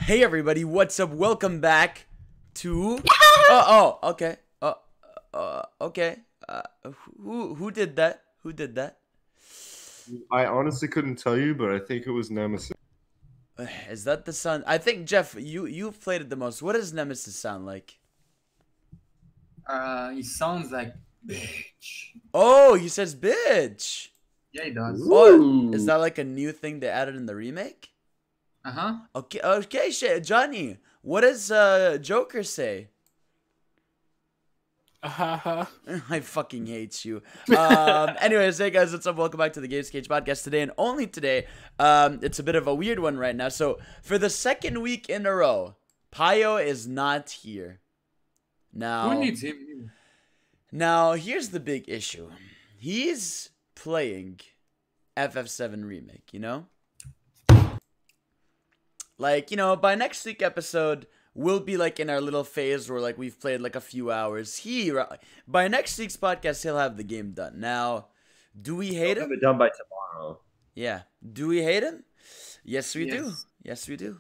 Hey everybody, what's up? Welcome back to. Okay. Okay. Who did that? Who did that? I honestly couldn't tell you, but I think it was Nemesis. Is that the sound? I think Jeff, you've played it the most. What does Nemesis sound like? He sounds like bitch. Oh, he says bitch. Yeah, he does. Oh, is that like a new thing they added in the remake? Uh-huh. Okay, shit, Johnny. What does Joker say? I fucking hate you. Anyways, hey guys, what's up? Welcome back to the Games Cage podcast today, and only today. It's a bit of a weird one right now. So for the second week in a row, Payo is not here. Now, Who needs him? Now here's the big issue. He's playing FF7 remake. You know, like by next week episode. We'll be like in our little phase where like we've played like a few hours. By next week's podcast, he'll have the game done. Now, do we hate him? Have it done by tomorrow. Yeah. Do we hate him? Yes, we do. Yes, we do.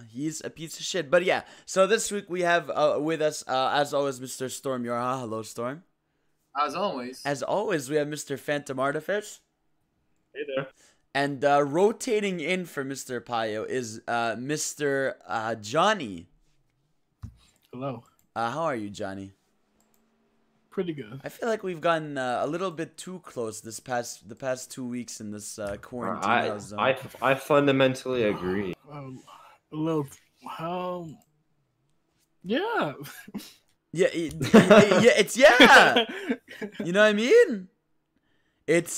He's a piece of shit. But yeah, so this week we have with us, as always, Mr. Storm Yorha. Hello, Storm. As always. As always, we have Mr. Phantom Artifice. Hey there. And rotating in for Mr. Payo is Mr. Johnny. Hello. How are you, Johnny? Pretty good. I feel like we've gotten a little bit too close the past 2 weeks in this quarantine zone. I fundamentally agree. A little. Yeah. Yeah, it's yeah. You know what I mean? It's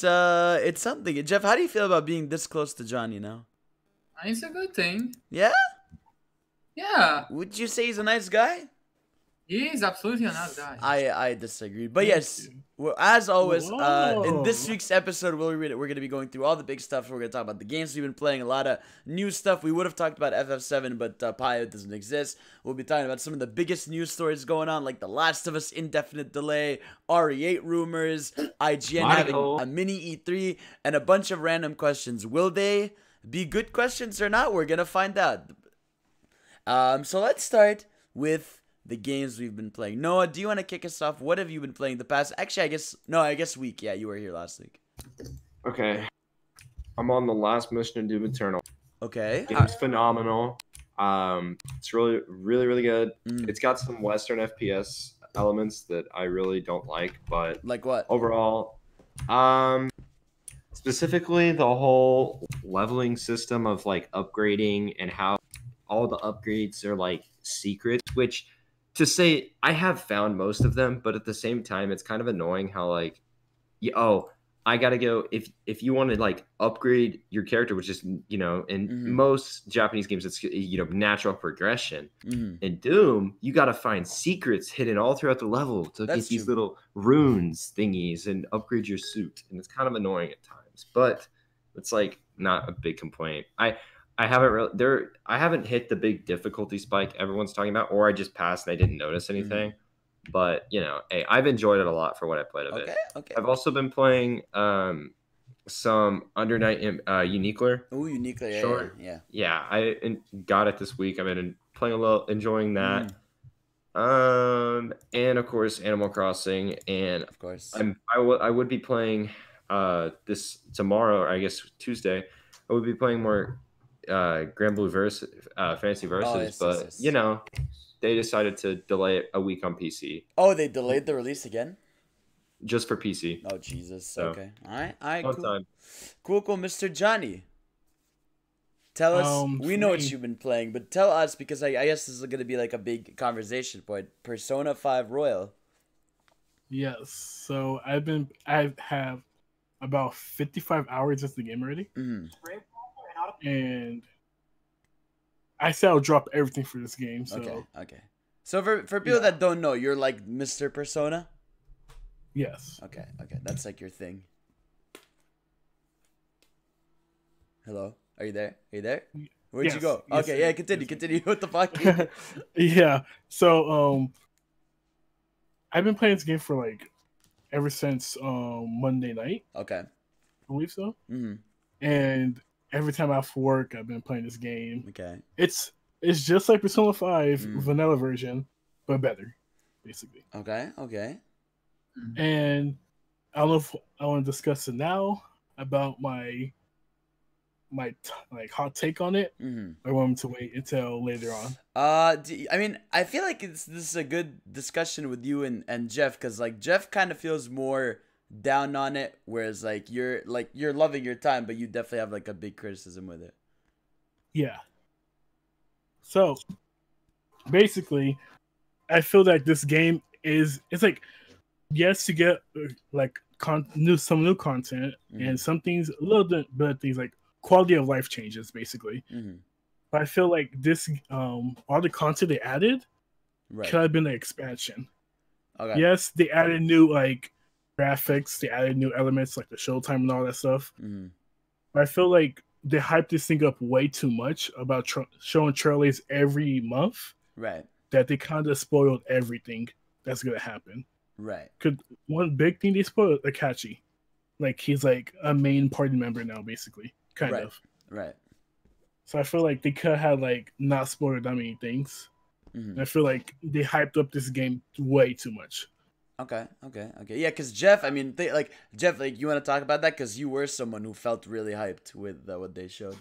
something. Jeff, how do you feel about being this close to Johnny now? It's a good thing. Yeah? Yeah. Would you say he's a nice guy? He is absolutely a nice guy. I disagree. But yes, as always, in this Whoa. week's episode, we're going to be going through all the big stuff. We're going to talk about the games we've been playing, a lot of new stuff. We would have talked about FF7, but Payo doesn't exist. We'll be talking about some of the biggest news stories going on, like The Last of Us indefinite delay, RE8 rumors, IGN having a mini E3, and a bunch of random questions. Will they be good questions or not? We're going to find out. So let's start with the games we've been playing. Noah, do you want to kick us off? What have you been playing the past? Actually, I guess week. Yeah, you were here last week. Okay. I'm on the last mission in Doom Eternal. Okay. Game's phenomenal. It's really, really, really good. It's got some Western FPS elements that I really don't like, but Like what? overall, specifically the whole leveling system of like upgrading and how all the upgrades are like secrets, which to say I have found most of them, but at the same time it's kind of annoying how like I gotta go if you want to like upgrade your character, which is in most Japanese games it's natural progression. In Doom you gotta find secrets hidden all throughout the level to get these little runes thingies and upgrade your suit, and it's kind of annoying at times, but it's like not a big complaint. I haven't hit the big difficulty spike everyone's talking about, or I just passed and I didn't notice anything. But hey, I've enjoyed it a lot for what I played of it. Okay. I've also been playing some Under Night Uniqueler. Oh, Uniqueler, Sure. yeah. Yeah, I got it this week. I've been playing a little, enjoying that. And of course Animal Crossing, and Of course. I would be playing this tomorrow, or I guess Tuesday. I would be playing more Grand Blue Fantasy Versus, but they decided to delay it a week on PC. Oh, they delayed the release again? Just for PC. Oh, Jesus. So, okay. All right, Fun cool. time. Cool, Mr. Johnny. Tell us, we know what you've been playing, but tell us, because I guess this is going to be like a big conversation point. Persona 5 Royal. Yes. So I have about 55 hours of the game already. And I said I'll drop everything for this game. So Okay. So for people that don't know, you're like Mr. Persona? yes. Okay. That's like your thing. Hello? Are you there? Where'd you go? Yes, Okay, yeah, continue. What the fuck? Yeah. So I've been playing this game for like ever since Monday night. Okay. I believe so. Mm-hmm. And every time I have work, I've been playing this game. Okay. It's It's just like Persona 5 Mm. vanilla version, but better, basically. Okay. Okay. And I don't know if I want to discuss it now about my like hot take on it. Mm-hmm. I want to wait until later on. I mean, I feel like this is a good discussion with you and Jeff, because like Jeff kind of feels more down on it, whereas like you're loving your time, but you definitely have like a big criticism with it. Yeah. So basically, I feel like this game it's like, yes, you get like some new content and some things a little bit, but things like quality of life changes basically. Mm-hmm. But I feel like this all the content they added Right. could have been an expansion. Okay. Yes, they added new like graphics, they added new elements like the showtime and all that stuff. Mm-hmm. But I feel like they hyped this thing up way too much about showing trailers every month. Right. That they kind of spoiled everything that's gonna happen. Right. Cause one big thing they spoiled, Akachi, like he's like a main party member now, basically, kind Right. of. Right. So I feel like they could have like not spoiled that many things. Mm-hmm. And I feel like they hyped up this game way too much. Okay. Yeah, because Jeff, I mean, Jeff, like, you want to talk about that? Because you were someone who felt really hyped with what they showed.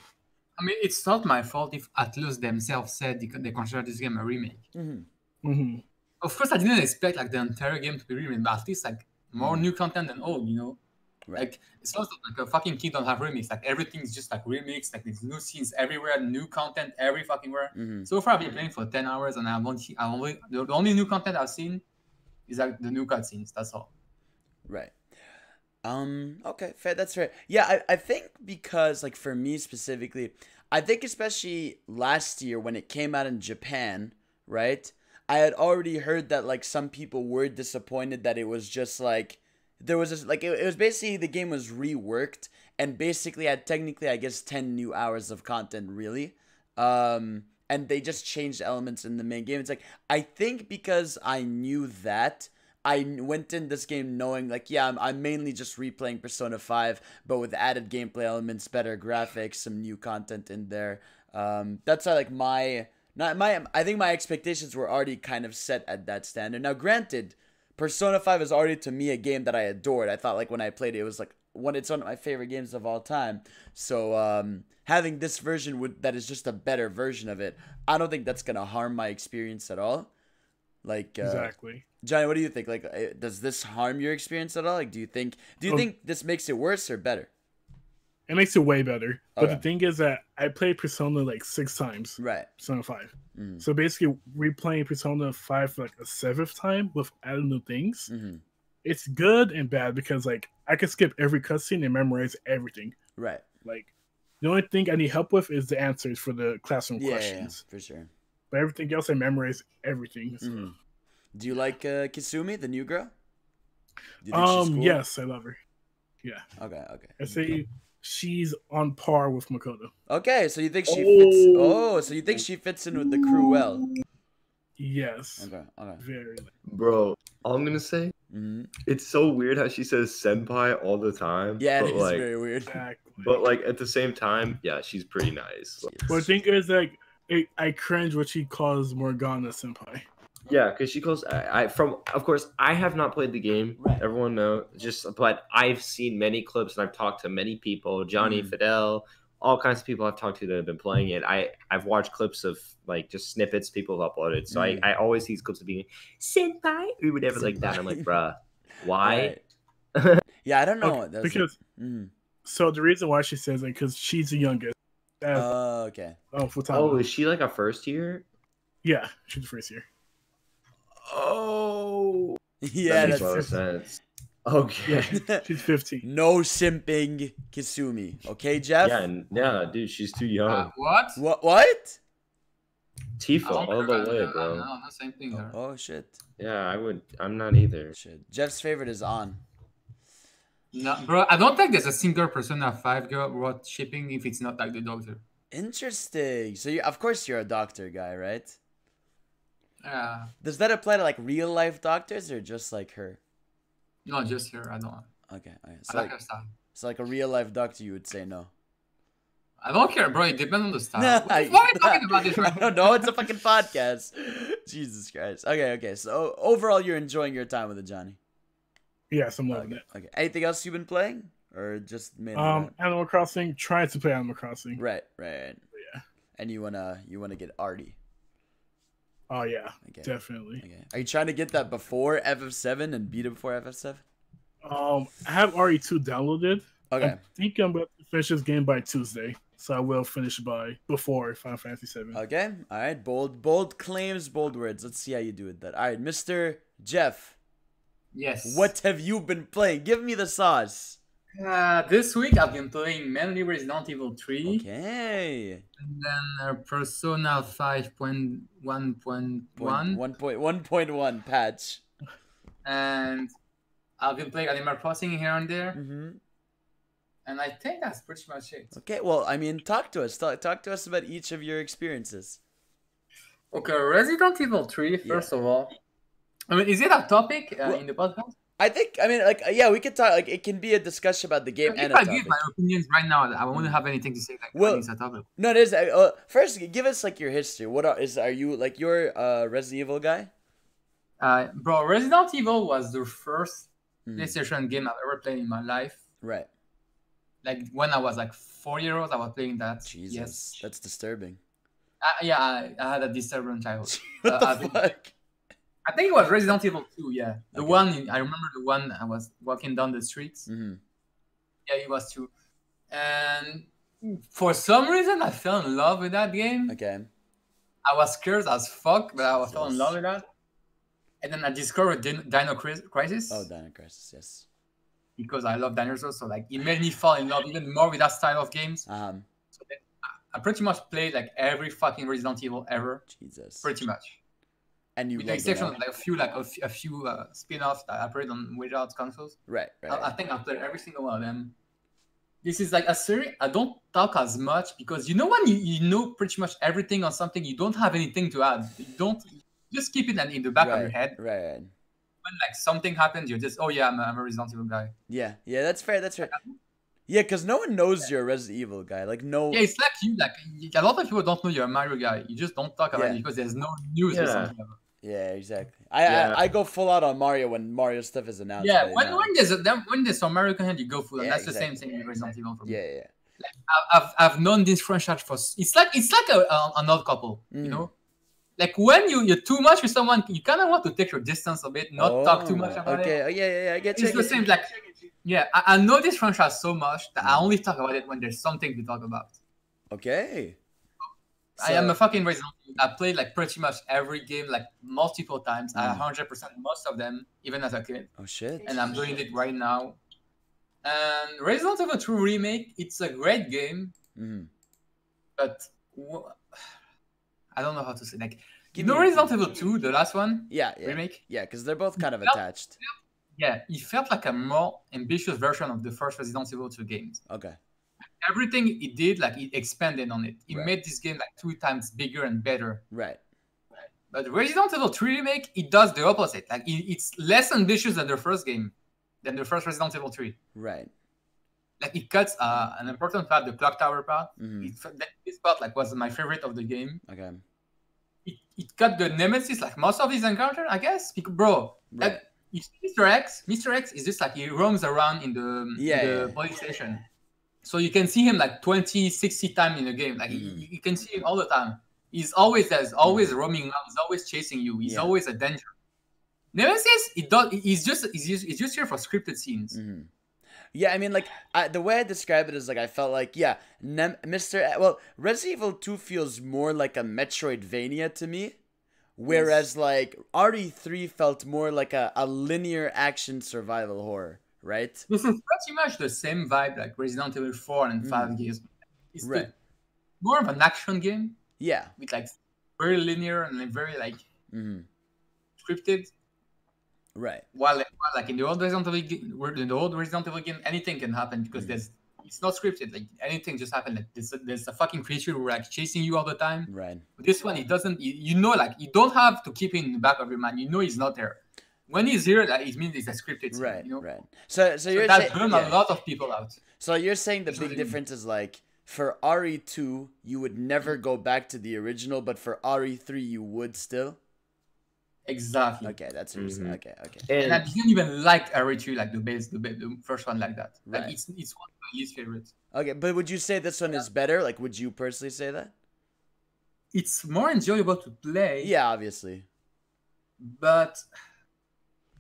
I mean, it's not my fault if Atlus themselves said they consider this game a remake. Mm-hmm. Mm-hmm. Of course, I didn't expect like the entire game to be remade, but at least like more new content than old, you know? Right. Like, it's not like a fucking kid don't have remix. Like, everything's just like remix. Like, there's new scenes everywhere, new content every fucking where. Mm-hmm. So far, I've been playing for 10 hours, and the only new content I've seen is like the new cutscenes. That's all. Right. Okay, fair. That's fair. Yeah, I think because like for me specifically, I think especially last year when it came out in Japan, right? I had already heard that like some people were disappointed that it was just like there was this like it was basically the game was reworked and basically had technically I guess 10 new hours of content really. And they just changed elements in the main game. It's like I think because I knew that I went in this game knowing like yeah I'm mainly just replaying Persona 5 but with added gameplay elements, better graphics, some new content in there. That's how like I think my expectations were already kind of set at that standard. Now granted, Persona 5 is already to me a game that I adored. I thought like when I played it, it was like it's one of my favorite games of all time. So having this version that is just a better version of it, I don't think that's gonna harm my experience at all. Like Exactly. Johnny, what do you think? Like, does this harm your experience at all? Like, do you think this makes it worse or better? It makes it way better. But Okay. the thing is that I played Persona like 6 times. Right. Persona 5. Mm-hmm. So basically, replaying Persona 5 for like a 7th time with added new things. Mm-hmm. It's good and bad because like I can skip every cutscene and memorize everything. Right. Like the only thing I need help with is the answers for the classroom Yeah, questions. for sure. But everything else I memorize everything. So. Mm-hmm. Do you like Kisumi, the new girl? Do you think she's cool? Yes, I love her. Yeah. Okay. I say she's on par with Makoto. Okay, so you think she fits? Oh, so you think she fits in with the crew well? Yes. Okay. Very. Bro, all I'm gonna say, it's so weird how she says senpai all the time. Yeah, but it is like, very weird. Exactly. But like at the same time, yeah, she's pretty nice. But the thing is, like, I cringe what she calls Morgana senpai. Yeah, because she calls. Of course, I have not played the game. Right. Everyone knows. But I've seen many clips and I've talked to many people. Johnny, Fidel, all kinds of people I've talked to that have been playing it. I've watched clips of like just snippets people have uploaded. So I always see these clips of being senpai or whatever like that. I'm like, bruh, why? Right. Yeah, I don't know. Okay, because so the reason why she says it because she's the youngest. Okay. Oh, is she like a first year? Yeah, she's the first year. Oh, yeah, that makes a lot of sense. Okay. Yeah, she's 15. No simping Kisumi. Okay, Jeff? Yeah, dude, she's too young. What? What? Tifa, all the way, bro. No, same thing. Oh, shit. Yeah, I'm not either. Shit. Jeff's favorite is On. No, bro, I don't think there's a single Persona 5 girl worth shipping if it's not like the doctor. Interesting. So, of course you're a doctor guy, right? Yeah. Does that apply to, like, real-life doctors or just, like, her? No, just her. I don't. Okay. So I like her style. So, like, a real-life doctor, you would say no? I don't care, bro. It depends on the style. Nah, Why are you talking about this right I don't know. It's a fucking podcast. Jesus Christ. Okay. So overall, you're enjoying your time with it, Johnny. Yes, I'm loving it. Okay. Anything else you've been playing, or just mainly that? Animal Crossing. Trying to play Animal Crossing. Right. Yeah. And you wanna get arty. Oh yeah, Okay. definitely. Okay. Are you trying to get that before FF7 and beat it before FF7? I have RE2 downloaded. Okay. I think I'm about to finish this game by Tuesday, so I will finish before Final Fantasy 7. Okay. All right. Bold claims, bold words. Let's see how you do with that. All right, Mr. Jeff. Yes. What have you been playing? Give me the sauce. This week I've been playing mainly Resident Evil 3. Okay. And then Persona 5.1.1. 1.1 patch. And I've been playing Animal Crossing here and there. Mm-hmm. And I think that's pretty much it. Okay. Well, I mean, talk to us. Talk to us about each of your experiences. Okay, Resident Evil 3, first of all. I mean, is it a topic in the podcast? I think, I mean, like, yeah, we could talk, like, it can be a discussion about the game and if a I topic. give my opinions right now, I won't have anything to say. Like, Well, it's a topic. No, it is. First, give us, like, your history. Are you, like, you're a Resident Evil guy? Bro, Resident Evil was the first PlayStation game I've ever played in my life. Right. Like, when I was, like, 4 years old, I was playing that. Jesus, yes. that's disturbing. I had a disturbing childhood. What the fuck? I think it was Resident Evil 2, yeah. The one, I remember the one I was walking down the streets. Mm-hmm. Yeah, it was 2. And for some reason, I fell in love with that game. Okay. I was scared as fuck, but I fell in love with that. And then I discovered Dino Crisis. Oh, Dino Crisis, yes. Because I love dinosaurs, so like it made me fall in love even more with that style of games. So then I pretty much played like every fucking Resident Evil ever. Jesus. Pretty much. And you with the exception of like a few spin-offs that I played on without consoles. Right. I think I've played every single one of them. This is like a series I don't talk as much because you know when you know pretty much everything on something, you don't have anything to add. You don't just keep it in the back of your head. Right. When like something happens, you're just I'm a Resident Evil guy. Yeah, that's fair. Yeah, because no one knows you're a Resident Evil guy. Like no. Yeah, it's like you. Like a lot of people don't know you're a Mario guy. You just don't talk about it because there's no news or something. Yeah, exactly. I go full out on Mario when Mario stuff is announced. Yeah, when there's some Mario content, you go full. And that's the same thing with Resident Evil for me. Yeah. Like, I've known this franchise for. It's like an old couple, you know. Like when you're too much with someone, you kind of want to take your distance a bit, not talk too much about it. Okay, yeah, I get you. It's the same. Like, yeah, I know this franchise so much that I only talk about it when there's something to talk about. Okay. I am a fucking Resident Evil. I played like pretty much every game like multiple times. I 100% most of them, even as a kid. Oh shit. And I'm doing it right now. And Resident Evil 2 Remake, it's a great game, but I don't know how to say. Like, Resident Evil 2, the last one, remake. Yeah, because they're both kind of attached. Yeah, it felt like a more ambitious version of the first Resident Evil 2 games. Okay. Everything it did, like it expanded on it. It made this game like 2 times bigger and better. Right. But Resident Evil 3 Remake, it does the opposite. Like it's less ambitious than the first game, than the first Resident Evil 3. Right. Like it cuts an important part, the clock tower part. This part like was my favorite of the game. Okay. It cut the Nemesis, like most of his encounter, I guess. Bro, like Mr. X is just like he roams around in the police station. So you can see him like 20, 60 times in the game. Like you can see him all the time. He's always there, always roaming around, he's always chasing you, he's always a danger. Nemesis, he's just here for scripted scenes. Yeah, I mean, like, the way I describe it is, like, I felt like, Resident Evil 2 feels more like a Metroidvania to me, whereas, like, RE3 felt more like a linear action survival horror, right? This is pretty much the same vibe like Resident Evil 4 and 5 games. It's more of an action game. Yeah. With, like, very linear and like, very, like, scripted. Right. While like in the old Resident Evil game, anything can happen because it's not scripted. Like anything just happens. Like there's a fucking creature who like chasing you all the time. Right. But this one, it doesn't. You know, like you don't have to keep him in the back of your mind. You know, he's not there. When he's here, like, it means it's a scripted scene. Right. You know? Right. So you're that burned a lot of people out. So you're saying the big difference is like for RE2, you would never go back to the original, but for RE3, you would still? Exactly. Okay, that's interesting. Okay. And I didn't even like RE3, like the first one like that. Like Right. it's one of my least favorites. Okay, but would you say this one is better? Like, would you personally say that? It's more enjoyable to play. Yeah, obviously. But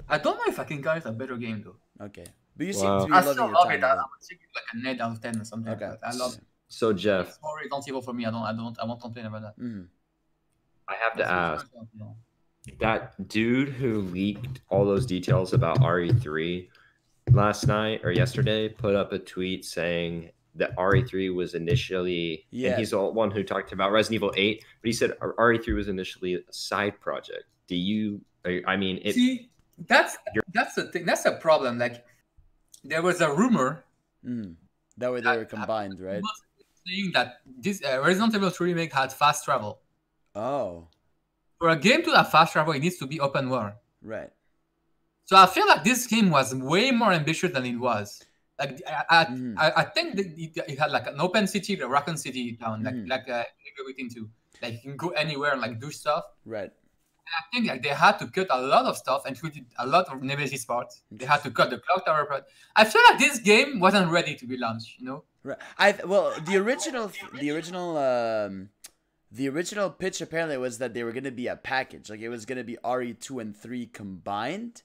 I don't know if I can call it a better game though. Okay. But you seem to be I loving still your love time it. I with would say it's like an 8 out of 10 or something. Okay. Like that. I love it. So Jeff, It's more Resident Evil for me. I won't complain about that. Mm-hmm. I have to ask, that dude who leaked all those details about RE3 last night or yesterday put up a tweet saying that RE3 was initially, and he's the one who talked about Resident Evil 8, but he said RE3 was initially a side project. Do you, I mean, see, that's the thing. That's a problem. Like, there was a rumor that way they were combined, right? Saying that this Resident Evil 3 remake had fast travel. Oh. For a game to have fast travel, it needs to be open world. Right. So I feel like this game was way more ambitious than it was. Like I think that it had like an open city, the Raccoon City town, like everything too. Like you can go anywhere and like do stuff. Right. And I think like they had to cut a lot of stuff and included a lot of Nemesis parts. They had to cut the clock tower part. I feel like this game wasn't ready to be launched. You know. Right. Well, the original pitch apparently was that they were going to be a package. Like it was going to be RE2 and 3 combined.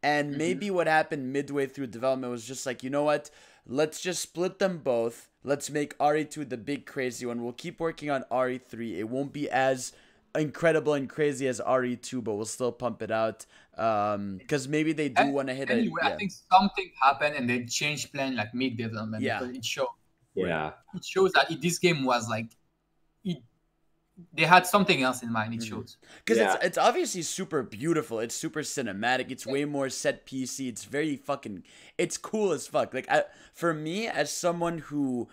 And maybe what happened midway through development was just like, you know what? Let's just split them both. Let's make RE2 the big crazy one. We'll keep working on RE3. It won't be as incredible and crazy as RE2, but we'll still pump it out. Because maybe they do want to hit it. Anyway, I think something happened and they changed plan like mid-development. Yeah. Because it shows. Yeah. It shows that this game was like, they had something else in mind. It shows because it's obviously super beautiful. It's super cinematic. It's way more set piecey. It's very fucking. It's cool as fuck. Like for me, as someone who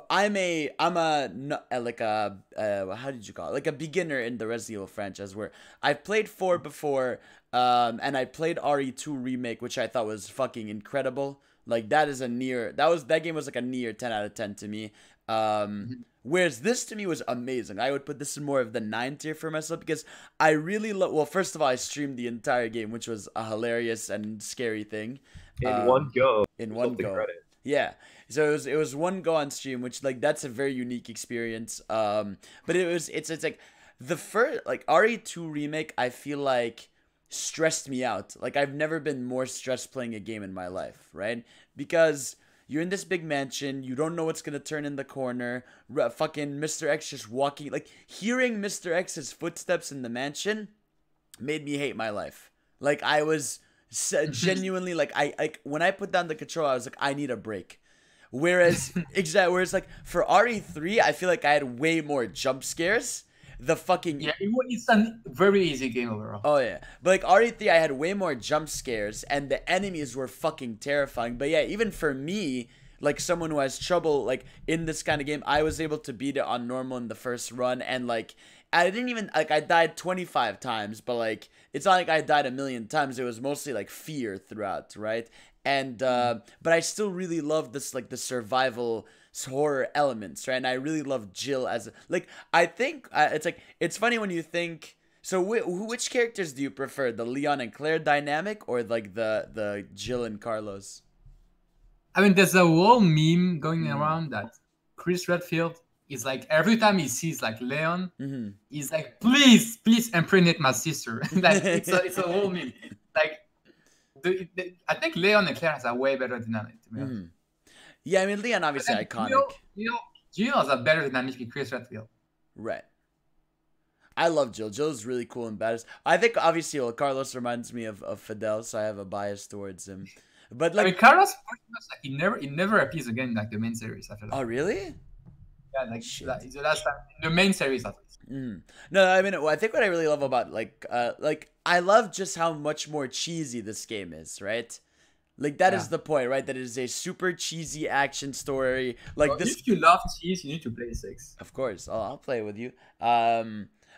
I'm a like a how did you call it? Like a beginner in the Resident Evil franchise, where I've played 4 before, and I played RE2 remake, which I thought was fucking incredible. Like that game was like a near 10 out of 10 to me. Whereas this to me was amazing. I would put this in more of the 9 tier for myself because I really love. Well, first of all, I streamed the entire game, which was a hilarious and scary thing. In one go. In one go. Yeah. So it was one go on stream, which like that's a very unique experience. But it's like the first like RE2 remake. I feel like stressed me out. Like I've never been more stressed playing a game in my life, right? Because you're in this big mansion. You don't know what's going to turn in the corner. Fucking Mr. X just walking. Like, hearing Mr. X's footsteps in the mansion made me hate my life. Like, I was genuinely, like, when I put down the controller, I was like, I need a break. Whereas, like, for RE3, I feel like I had way more jump scares. It's a very easy game overall. Oh yeah, but like RE3, I had way more jump scares, and the enemies were fucking terrifying. But yeah, even for me, like someone who has trouble like in this kind of game, I was able to beat it on normal in the first run, and like I didn't even like I died 25 times, but like it's not like I died a million times. It was mostly like fear throughout, right? And but I still really loved this like the survival horror elements, right? And I really love Jill as like I think it's like it's funny when you think. So which characters do you prefer, the Leon and Claire dynamic or like the Jill and Carlos? I mean, there's a whole meme going around that Chris Redfield is like every time he sees like Leon, he's like, please impregnate my sister. Like it's a whole meme. Like I think Leon and Claire has a way better dynamic to be honest. Yeah, I mean, Leon obviously iconic. Jill has a better dynamic than Chris Redfield. Right. I love Jill. Jill's really cool and badass. I think obviously, Carlos reminds me of Fidel, so I have a bias towards him. But like, I mean, Carlos, like, he never appears again like the main series after that. Oh really? Yeah, like the last time the main series at least. No, I mean, I think what I really love about like I love just how much more cheesy this game is, right? Like that is the point, right? That it is a super cheesy action story. Like this. If you love cheese, you need to play 6. Of course, I'll play with you.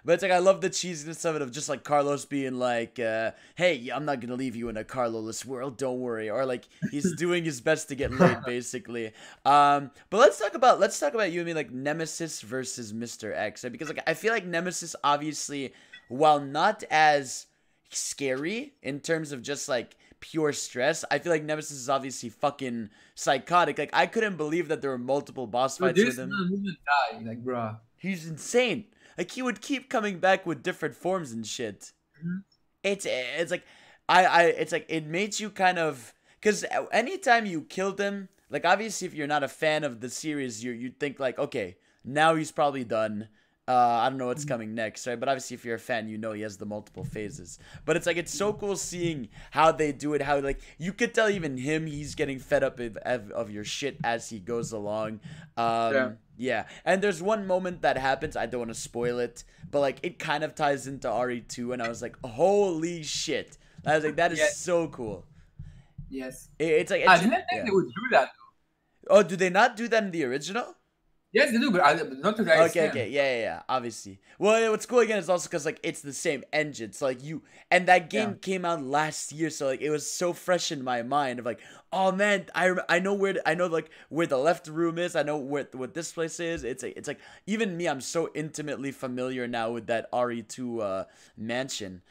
But it's like, I love the cheesiness of it, of just like Carlos being like, hey, I'm not gonna leave you in a Carlo-less world, don't worry. Or like he's doing his best to get laid, basically. But let's talk about you and me, like Nemesis versus Mr. X, right? Because like I feel like Nemesis, obviously, while not as scary in terms of just like pure stress, I feel like Nemesis is obviously fucking psychotic. Like, I couldn't believe that there were multiple boss fights with him. Die, like, bro. He's insane. Like, he would keep coming back with different forms and shit. It's like it's like it made you kind of, because anytime you killed him, like, obviously if you're not a fan of the series, you'd think like, okay, now he's probably done. I don't know what's coming next, right? But obviously, if you're a fan, you know he has the multiple phases. But it's like, it's so cool seeing how they do it. How, like, you could tell even him, he's getting fed up of your shit as he goes along. Yeah. And there's one moment that happens. I don't want to spoil it, but like, it kind of ties into RE2, and I was like, holy shit! I was like, that is so cool. Yes. It's like, I didn't think they would do that. Oh, do they not do that in the original? Yes, they do, but not to that extent. Okay, yeah, obviously. Well, what's cool again is also because like it's the same engine, so like and that game came out last year, so like it was so fresh in my mind of like, oh man, I know where the left room is, I know what this place is. It's like even me, I'm so intimately familiar now with that RE2 mansion.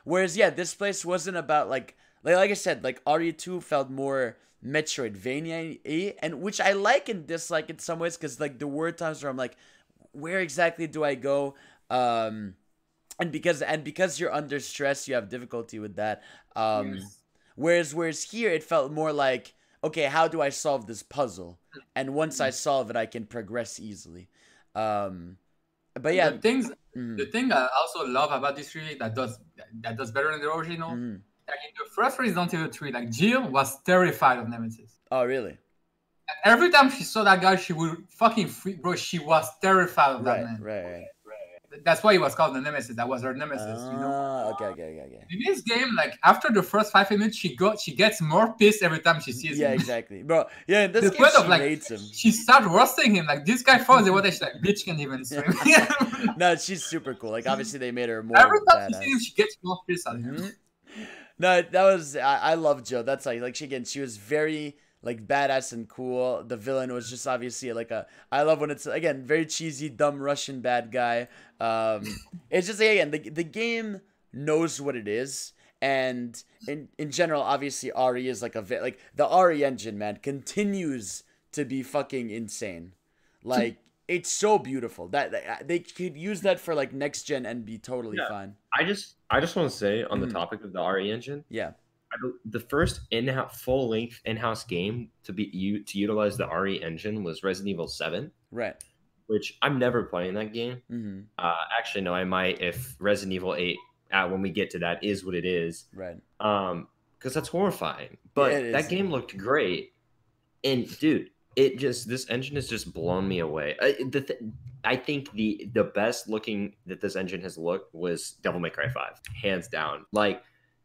Whereas this place wasn't about like I said, like RE2 felt more Metroidvania-y, and which I like and dislike in some ways, because like there were times where I'm like, where exactly do I go? And because you're under stress, you have difficulty with that. Whereas here it felt more like, okay, how do I solve this puzzle? And once I solve it, I can progress easily. But yeah, the thing I also love about this series that does better than the original. Like in the first Resident Evil 3, like Jill was terrified of Nemesis. Oh, really? And every time she saw that guy, she would fucking freak, bro. She was terrified of that man. Right. That's why it was called the Nemesis. That was her Nemesis, you know? Okay. In this game, like after the first 5 minutes, she gets more pissed every time she sees him. Yeah, exactly. Bro, yeah, in this game, she hates him. She starts roasting him. Like, this guy falls in water, she's like, bitch can't even swim. No, she's super cool. Like, obviously, they made her more every time badass. she sees him, she gets more pissed at him. No, that was, I love Jill. That's like she was very like badass and cool. The villain was just obviously like I love when it's, again, very cheesy, dumb Russian bad guy. It's just, again, the game knows what it is. And in general, obviously RE is like like the RE engine, man, continues to be fucking insane. Like, it's so beautiful that they could use that for like next gen and be totally fine. I just want to say on the topic of the RE engine. Yeah. The first full-length in-house game to utilize the RE engine was Resident Evil 7. Right. Which I'm never playing that game. Actually, no, I might if Resident Evil 8, when we get to that, is what it is. Right. Because that's horrifying. But that game looked great. And, dude, this engine has just blown me away. I think the best looking that this engine has looked was Devil May Cry 5, hands down. Like,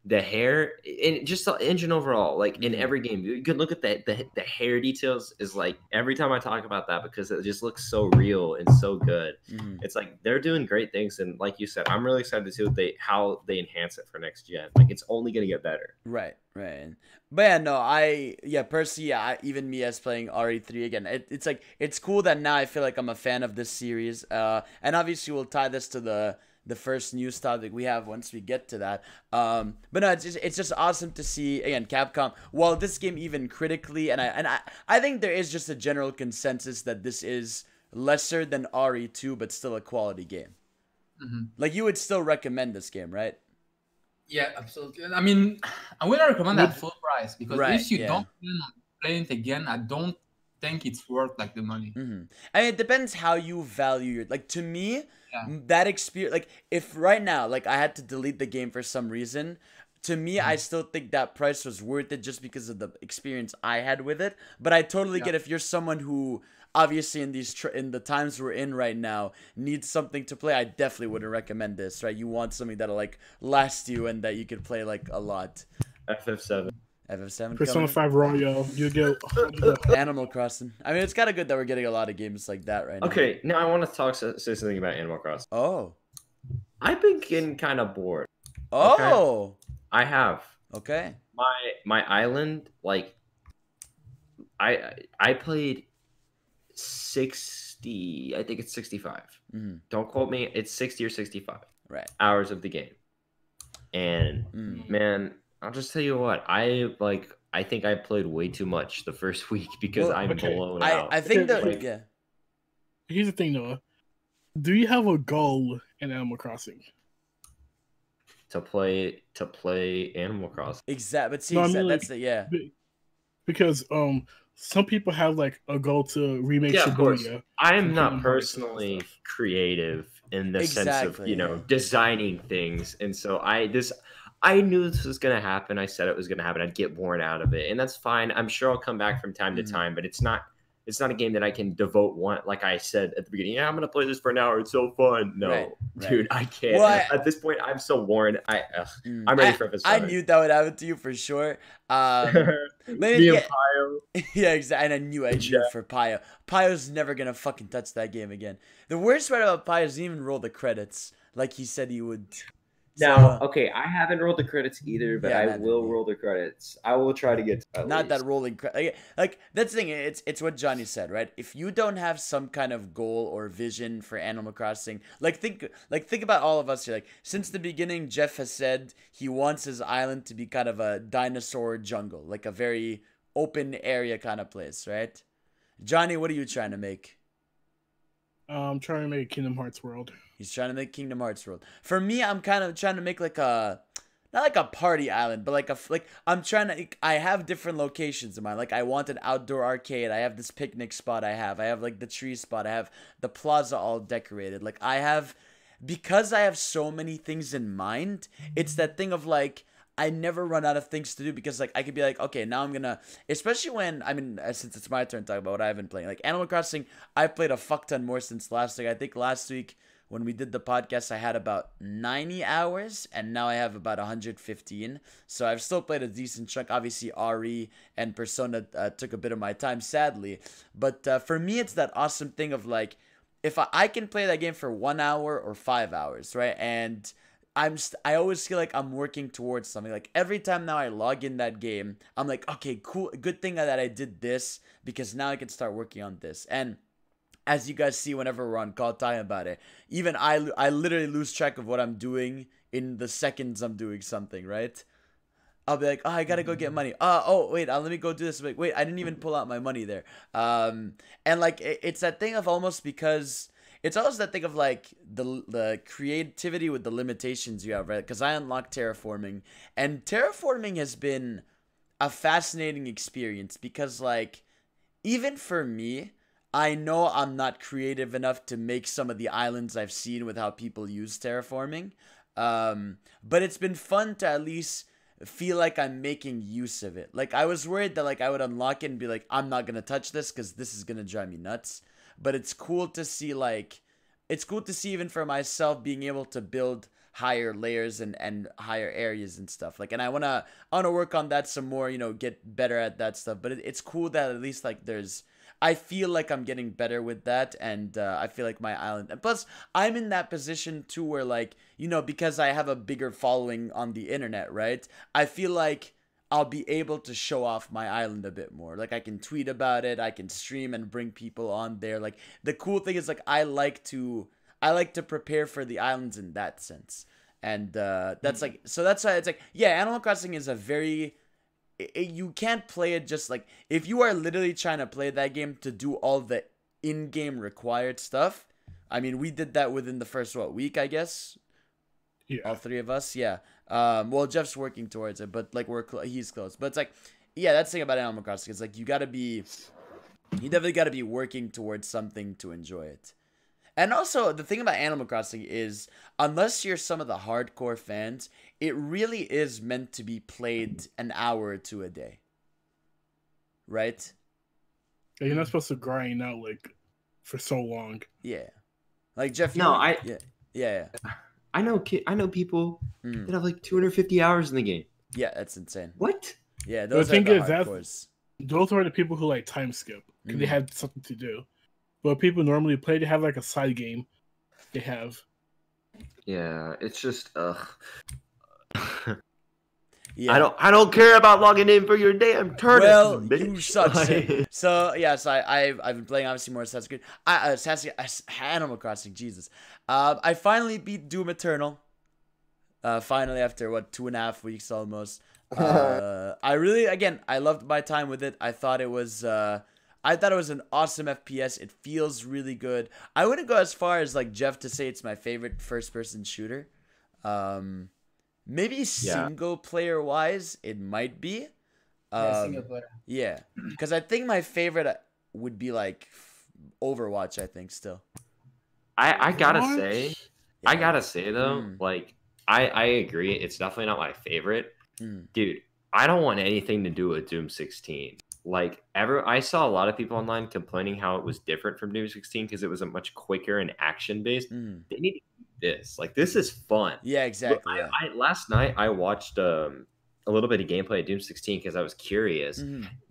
the hair and just the engine overall, like in every game, you could look at the hair details is like every time I talk about that, because it just looks so real and so good. It's like they're doing great things, and like you said, I'm really excited to see how they enhance it for next gen. Like, it's only gonna get better. Right. But yeah, no, personally, even me as playing RE3 again, it's like, it's cool that now I feel like I'm a fan of this series. And obviously we'll tie this to the first news topic we have once we get to that. But no, it's just awesome to see, again, Capcom, while this game even critically, and I think there is just a general consensus that this is lesser than RE2, but still a quality game. Like, you would still recommend this game, right? Yeah, absolutely. I mean, I wouldn't recommend that full price, because if you don't plan on playing it again, I don't think it's worth like the money. I mean, it depends how you value your, like, to me, that experience, like, if right now, like, I had to delete the game for some reason, to me, I still think that price was worth it just because of the experience I had with it. But I totally get, if you're someone who, obviously in the times we're in right now, needs something to play, I definitely wouldn't recommend this, right? You want something that'll like last you and that you could play like a lot. FF7. FF7 Persona 5 Royal, you get Animal Crossing. I mean, it's kind of good that we're getting a lot of games like that right now. Okay, now I want to say something about Animal Crossing. Oh. I've been getting kind of bored. Oh. Okay? I have. Okay. My island, like, I played 60. I think it's 65. Mm-hmm. Don't quote me. It's 60 or 65. Right. Hours of the game. And man, I'll just tell you what. I think I played way too much the first week because I'm blown out. I think that yeah. Here's the thing, Noah. Do you have a goal in Animal Crossing? To play Animal Crossing. Exactly. But see, No, I mean, that's yeah. Because some people have like a goal to remake Yeah, of course. Shibuya. I am not personally creative in the sense of designing things, and so I knew this was gonna happen. I said it was gonna happen. I'd get bored out of it, and that's fine. I'm sure I'll come back from time to time, but it's not a game that I can devote one. Like I said at the beginning, yeah, I'm gonna play this for an hour. It's so fun. No, dude, I can't. Well, at this point, I'm so worn. I'm ready for FF7. I knew that would happen to you for sure. Me and Pio. Yeah, exactly. And I knew for Pio. Pio's never gonna fucking touch that game again. The worst part about Pio is he didn't even roll the credits like he said he would. Now, okay, I haven't rolled the credits either, but I will roll the credits. I will try to get to not that rolling like that's the thing. It's what Johnny said, right? If you don't have some kind of goal or vision for Animal Crossing, think about all of us here. Like since the beginning, Jeff has said he wants his island to be kind of a dinosaur jungle, like a very open area kind of place, right? Johnny, what are you trying to make? I'm trying to make Kingdom Hearts World. He's trying to make Kingdom Hearts World. For me, I'm kind of trying to make like not like a party island, but I have different locations in mind. Like I want an outdoor arcade. I have this picnic spot. I have like the tree spot. I have the plaza all decorated. Like because I have so many things in mind, it's that thing of like, I never run out of things to do because like I could be like, okay, now I'm gonna, especially when since it's my turn to talk about what I've been playing. Like Animal Crossing, I've played a fuck ton more since last week. I think last week when we did the podcast, I had about 90 hours, and now I have about 115. So I've still played a decent chunk. Obviously, RE and Persona took a bit of my time, sadly. But for me, it's that awesome thing of like, if I can play that game for 1 hour or 5 hours, right? And I always feel like I'm working towards something. Like every time now I log in that game, I'm like, okay, cool, good thing that I did this because now I can start working on this. And as you guys see whenever we're on call talking about it, even I literally lose track of what I'm doing in the seconds I'm doing something, right? I'll be like, oh, I gotta go get money. Oh, wait, let me go do this. Like, wait, I didn't even pull out my money there. And like, it's that thing of almost because it's always that thing of like the creativity with the limitations you have, right? Because I unlocked terraforming, and terraforming has been a fascinating experience because like, even for me, I know I'm not creative enough to make some of the islands I've seen with how people use terraforming. But it's been fun to at least feel like I'm making use of it. Like I was worried that like I would unlock it and be like, I'm not going to touch this because this is going to drive me nuts. But it's cool to see even for myself being able to build higher layers and higher areas and stuff. Like, and I want to work on that some more, get better at that stuff. But it's cool that at least like I feel like I'm getting better with that, and I feel like my island, and plus I'm in that position too where like, because I have a bigger following on the internet, right? I feel like I'll be able to show off my island a bit more. Like I can tweet about it, I can stream and bring people on there. Like the cool thing is like I like to prepare for the islands in that sense. And that's like, so that's why it's like, yeah, Animal Crossing is a very, you can't play it just like, if you are literally trying to play that game to do all the in-game required stuff. I mean, we did that within the first week, I guess. Yeah. All three of us, yeah. Well, Jeff's working towards it, but like he's close. But it's like, yeah, that's the thing about Animal Crossing. It's like you definitely gotta be working towards something to enjoy it. And also, the thing about Animal Crossing is, unless you're some of the hardcore fans, it really is meant to be played an hour or two a day. Right? Yeah, you're not supposed to grind out, like, for so long. Yeah. Like, Jeff, Yeah. I know people that have, like, 250 hours in the game. Yeah, that's insane. What? Yeah, the those are thing the is, hardcores. those are the people who like time skip because they had something to do. But people normally play, they have like a side game. They have. Yeah, it's just Yeah. I don't care about logging in for your damn turnips. Well, bitch. you suck. So yes, I've been playing obviously more Assassin's Creed. Animal Crossing. Jesus. I finally beat Doom Eternal. Finally, after what 2.5 weeks almost. I really, again, I loved my time with it. I thought it was an awesome FPS. It feels really good. I wouldn't go as far as like Jeff to say it's my favorite first-person shooter. Maybe single player wise, it might be. Single player. Yeah, because I think my favorite would be like Overwatch. I think still. I gotta say though, like I agree. It's definitely not my favorite, dude. I don't want anything to do with Doom 16. Like I saw a lot of people online complaining how it was different from Doom 16 because it was a much quicker and action based. They need to do this. Like this is fun. Yeah, exactly. I last night I watched a little bit of gameplay of Doom 16 because I was curious,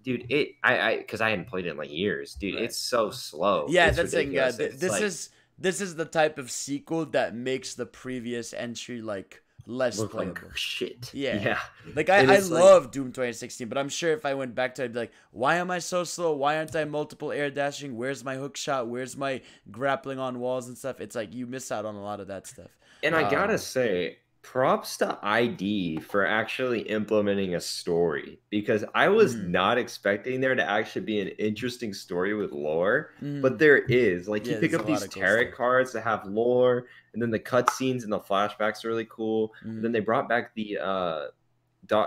dude. Because I hadn't played it in like years, dude. Right. It's so slow. Yeah, it's that's ridiculous. This is the type of sequel that makes the previous entry like less playable. Like shit. Yeah. Like I love Doom 2016, but I'm sure if I went back to it, I'd be like, why am I so slow? Why aren't I multiple air dashing? Where's my hook shot? Where's my grappling on walls and stuff? It's like you miss out on a lot of that stuff. And I gotta say, props to ID for actually implementing a story because I was not expecting there to actually be an interesting story with lore, but there is. Like you pick up these tarot cards that have lore, and then the cutscenes and the flashbacks are really cool. And then they brought back the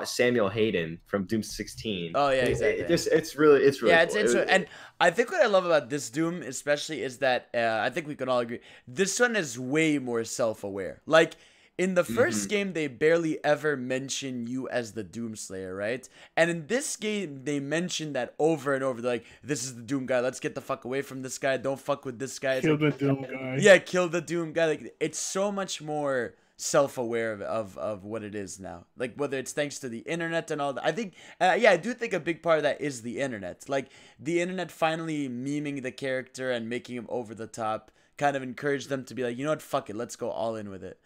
Samuel Hayden from Doom 16. Oh yeah, exactly. It's really cool. It's and I think what I love about this Doom especially is that I think we can all agree this one is way more self-aware. Like in the first game, they barely ever mention you as the Doomslayer, right? And in this game, they mention that over and over. They're like, this is the Doom guy. Let's get the fuck away from this guy. Don't fuck with this guy. Kill the Doom guy. Yeah, kill the Doom guy. Like, it's so much more self-aware of what it is now. Like, whether it's thanks to the internet and all that. I think, I do think a big part of that is the internet. Like, the internet finally memeing the character and making him over the top kind of encouraged them to be like, you know what, fuck it. Let's go all in with it.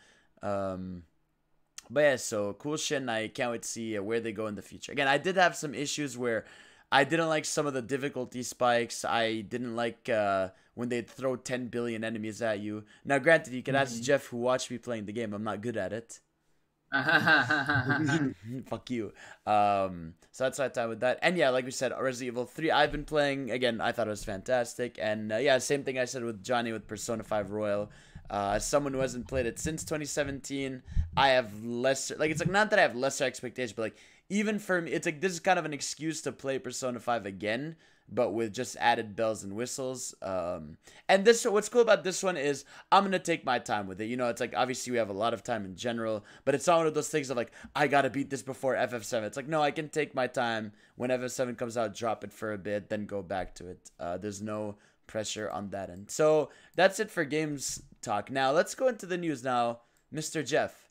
But yeah, so cool shit, and I can't wait to see where they go in the future. Again, I did have some issues where I didn't like some of the difficulty spikes. I didn't like when they'd throw 10 billion enemies at you. Now, granted, you can ask Jeff, who watched me playing the game. I'm not good at it. Fuck you. So that's my time with that. And yeah, like we said, Resident Evil 3, I've been playing. Again, I thought it was fantastic. And yeah, same thing I said with Johnny with Persona 5 Royal. As someone who hasn't played it since 2017, I have lesser, like, it's like not that I have lesser expectations, but like even for me, it's like this is kind of an excuse to play Persona 5 again, but with just added bells and whistles. And this, what's cool about this one is I'm gonna take my time with it. You know, it's like obviously we have a lot of time in general, but it's not one of those things of like I gotta beat this before FF7. It's like no, I can take my time. When FF7 comes out, drop it for a bit, then go back to it. There's no pressure on that end. So that's it for games talk. Now let's go into the news now, Mr. Jeff.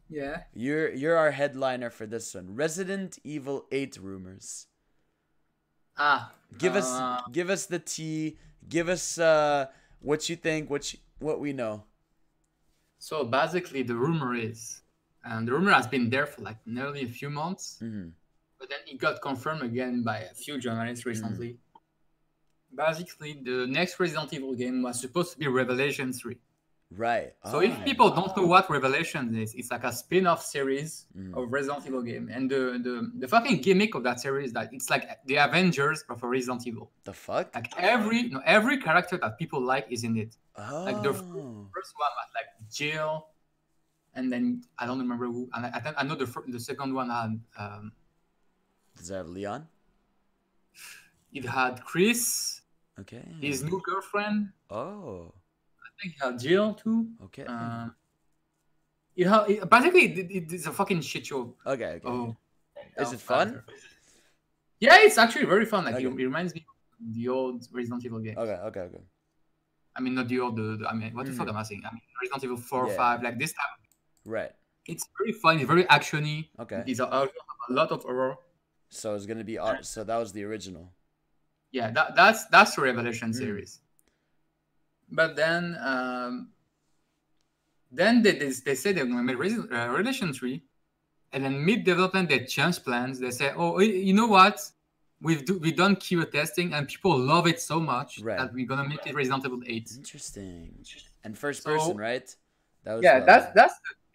Yeah. You're our headliner for this one. Resident Evil 8 rumors. Give us the tea. Give us what you think, what we know. So basically the rumor is, and the rumor has been there for like nearly a few months, but then it got confirmed again by a few journalists recently. Basically, the next Resident Evil game was supposed to be Revelation 3. Right. So if people don't know what Revelation is, it's like a spin-off series of Resident Evil game. And the fucking gimmick of that series is that it's like the Avengers of Resident Evil. The fuck? Like every character that people like is in it. Oh. Like the first one was like Jill, and then I don't remember who. And I know the second one had. Does it have Leon? It had Chris. Okay. His new girlfriend. Oh. I think it had Jill too. Okay. Basically, it's a fucking shit show. Okay. Oh. Is it fun? Yeah, it's actually very fun. Like it reminds me of the old Resident Evil games. Okay. I mean, not the old. I mean, what the fuck am I saying? I mean, Resident Evil 4 or 5, like this type. Right. It's very fun. It's very actiony. Okay. These are a lot of horror. So it's gonna be so that was the original. Yeah, that's the Revelation series. But then they say they're gonna make Revelation 3, and then mid-development they change plans. They say, oh, you know what? We've done QA testing and people love it so much that we're gonna make it Resident Evil 8. Interesting. And first person, right? That was that's the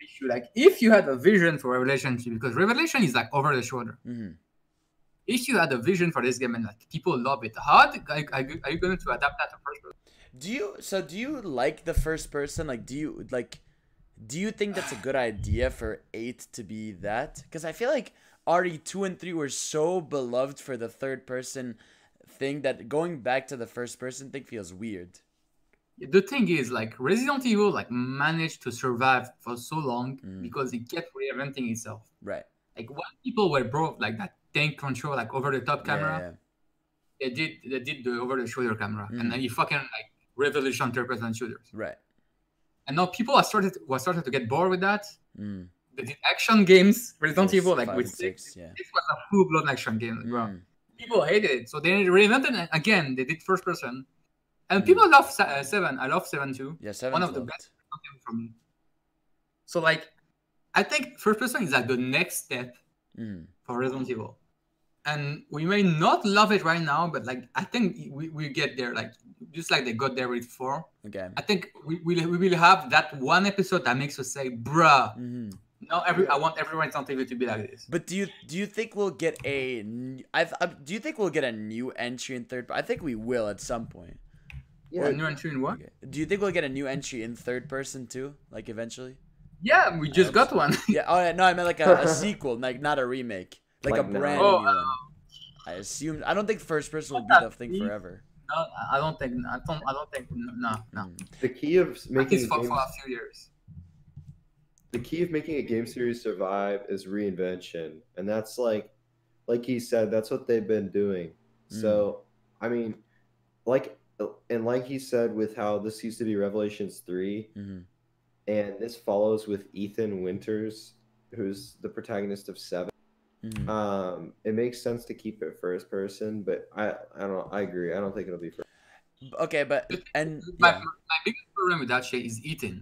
issue. Like, if you had a vision for Revelation 3, because Revelation is like over the shoulder. If you had a vision for this game and like people love it, how are you going to adapt that to first person? Do you like the first person? Like, do you think that's a good idea for 8 to be that? Because I feel like RE2 and 3 were so beloved for the third person thing that going back to the first person thing feels weird. The thing is, like, Resident Evil like managed to survive for so long because it kept reinventing itself. Right. Like, when people were broke, like that tank control, like over the top camera, they did the over the shoulder camera, and then you fucking like Revolution third person shooters. Right. And now people are started to get bored with that. They did action games, Resident Evil, like with 6. This was a full-blown action game, bro. People hated it, so they reinvented it again. They did first person, and people love 7. I love 7 too. Yeah, 7. One of the best for me. So like, I think first person is like the next step for Resident Evil, and we may not love it right now, but like I think we get there. Like, just like they got there with 4. Okay. I think we will have that one episode that makes us say, "Bruh." No, I want everyone to be like this. But do you think we'll get do you think we'll get a new entry in third? I think we will at some point. Yeah, a new entry in what? Okay. Do you think we'll get a new entry in third person too? Like eventually? Yeah, we just got one. Yeah. Oh no, I meant like a sequel, like not a remake, like a brand new one. I don't think first person will be the thing forever. No, I don't think. No. The key of making for a few years. The key of making a game series survive is reinvention, and that's like he said, that's what they've been doing. So, I mean, like he said, with how this used to be Revelations 3, and this follows with Ethan Winters, who's the protagonist of 7. It makes sense to keep it first person, but I don't know. I agree. I don't think it'll be first. Okay, but my biggest problem with that shit is Ethan.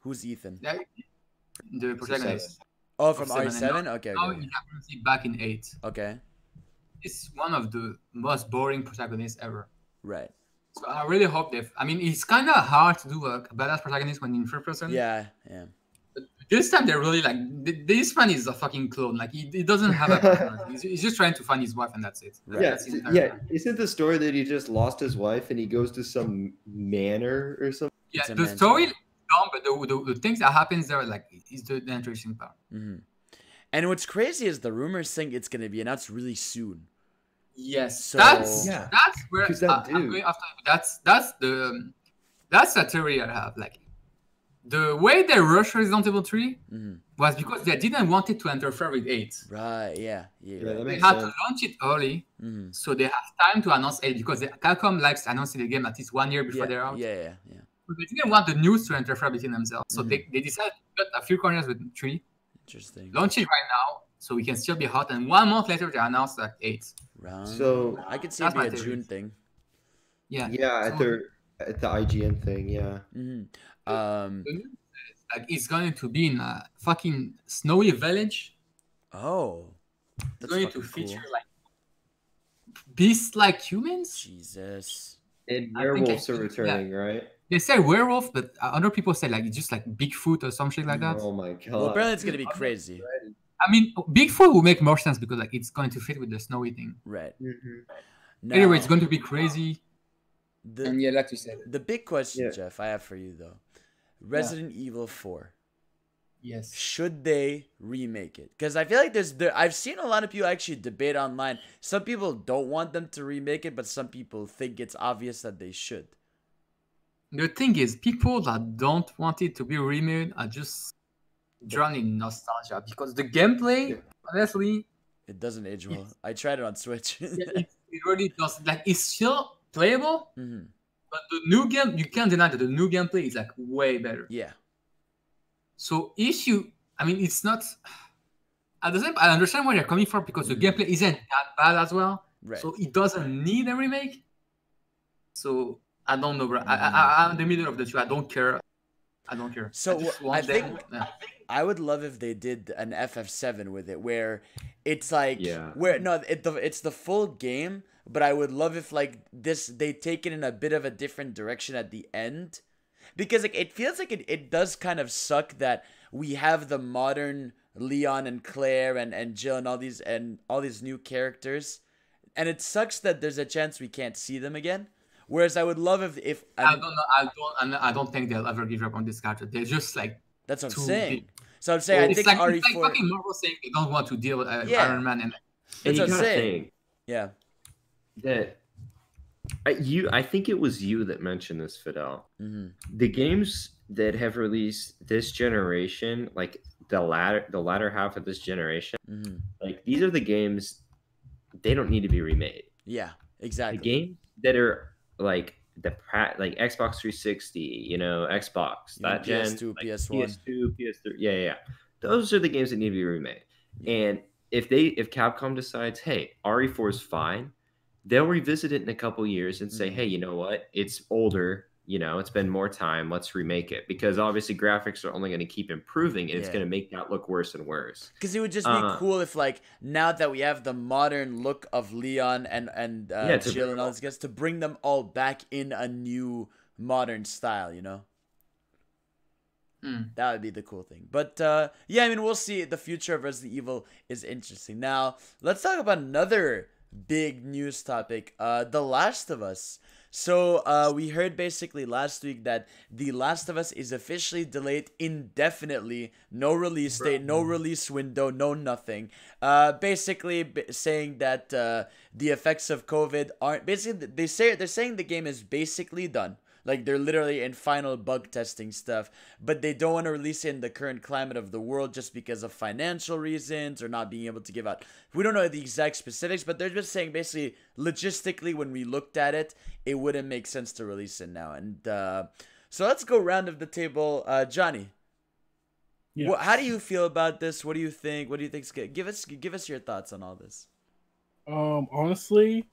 Who's Ethan? The protagonist. Oh, from RE7? Okay. Now you can see back in 8. Okay. It's one of the most boring protagonists ever. Right. So I really hope I mean, it's kind of hard to do a badass protagonist when in first person. Yeah. But this time they're really like, this man is a fucking clone. Like, he doesn't have a personality. He's just trying to find his wife, and that's it. Right. Yeah. Isn't the story that he just lost his wife and he goes to some manor or something? Yeah, the story is dumb, but the things that happens there, like, is the interesting part. And what's crazy is the rumors saying it's going to be announced really soon. Yes, so, that's where I'm going after. That's the theory I have. Like, the way they rushed Resident Evil 3 was because they didn't want it to interfere with 8. Right, yeah. They had to launch it early, so they have time to announce 8, because Capcom likes announcing the game at least 1 year before they're out. Yeah. But they didn't want the news to interfere between themselves, so they decided to cut a few corners with 3. Interesting. Launch it right now, so we can still be hot, and 1 month later they announced like 8. Right. So I could see it be a June thing. Yeah. Yeah, so, at the IGN thing, yeah. Like, it's going to be in a fucking snowy village. Oh. It's going to feature like beasts like humans. Jesus. And werewolves are returning, right? They say werewolf, but other people say like it's just like Bigfoot or some shit like that. Oh my god. Well, apparently it's gonna be crazy. I mean, Bigfoot will make more sense because like it's going to fit with the snowy thing. Right. Now, anyway, it's going to be crazy. And yeah, like you said. The big question, Jeff, I have for you though. Resident Evil 4. Yes. Should they remake it? Because I feel like I've seen a lot of people actually debate online. Some people don't want them to remake it, but some people think it's obvious that they should. The thing is, people that don't want it to be remade are just drawn in nostalgia, because the gameplay, honestly, it doesn't age well. I tried it on Switch. It really does. Like, it's still playable, but the new game, you can't deny that the new gameplay is like way better. Yeah. So I mean, it's not. at the same, I understand where you're coming from because the gameplay isn't that bad as well. Right. So it doesn't need a remake. So I don't know, bro. I'm in the middle of the two. I don't care. I don't care. So I think I would love if they did an FF7 with it, where it's like it's the full game, but I would love if like they take it in a bit of a different direction at the end, because like it feels like it does kind of suck that we have the modern Leon and Claire and Jill and all these new characters, and it sucks that there's a chance we can't see them again. Whereas I would love if I don't know. I don't think they'll ever give up on this character. They're just like that's what I'm saying. Big. So I'm saying I think RE4. It's like fucking Marvel saying they don't want to deal with Iron Man and that's what I'm saying. Yeah. That I think it was you that mentioned this, Fidel. Mm-hmm. The games that have released this generation, like the latter half of this generation, mm-hmm. like these are the games they don't need to be remade. Yeah, exactly. The games that are like Xbox 360, you know, Xbox, that PS2, gen, like PS1, PS2, PS3, yeah. Those are the games that need to be remade. Yeah. And if Capcom decides, hey, RE4 is fine, they'll revisit it in a couple years and say, hey, you know what? It's older. You know, it's been more time. Let's remake it, because obviously graphics are only going to keep improving, and it's going to make that look worse and worse. Because it would just be cool if, like, now that we have the modern look of Leon and Jill and all these guys, to bring them all back in a new modern style, you know? That would be the cool thing. But yeah, I mean, we'll see. The future of Resident Evil is interesting. Now, let's talk about another big news topic, The Last of Us. So we heard basically last week that The Last of Us is officially delayed indefinitely. No release date, no release window, no nothing. Basically saying that the effects of COVID aren't basically they're saying the game is basically done. Like, they're literally in final bug testing stuff, but they don't want to release it in the current climate of the world just because of financial reasons or not being able to give out. We don't know the exact specifics, but they're just saying basically logistically, when we looked at it, it wouldn't make sense to release it now. And so let's go round of the table. Johnny, how do you feel about this? What do you think? What do you think's good? Give us your thoughts on all this. Honestly,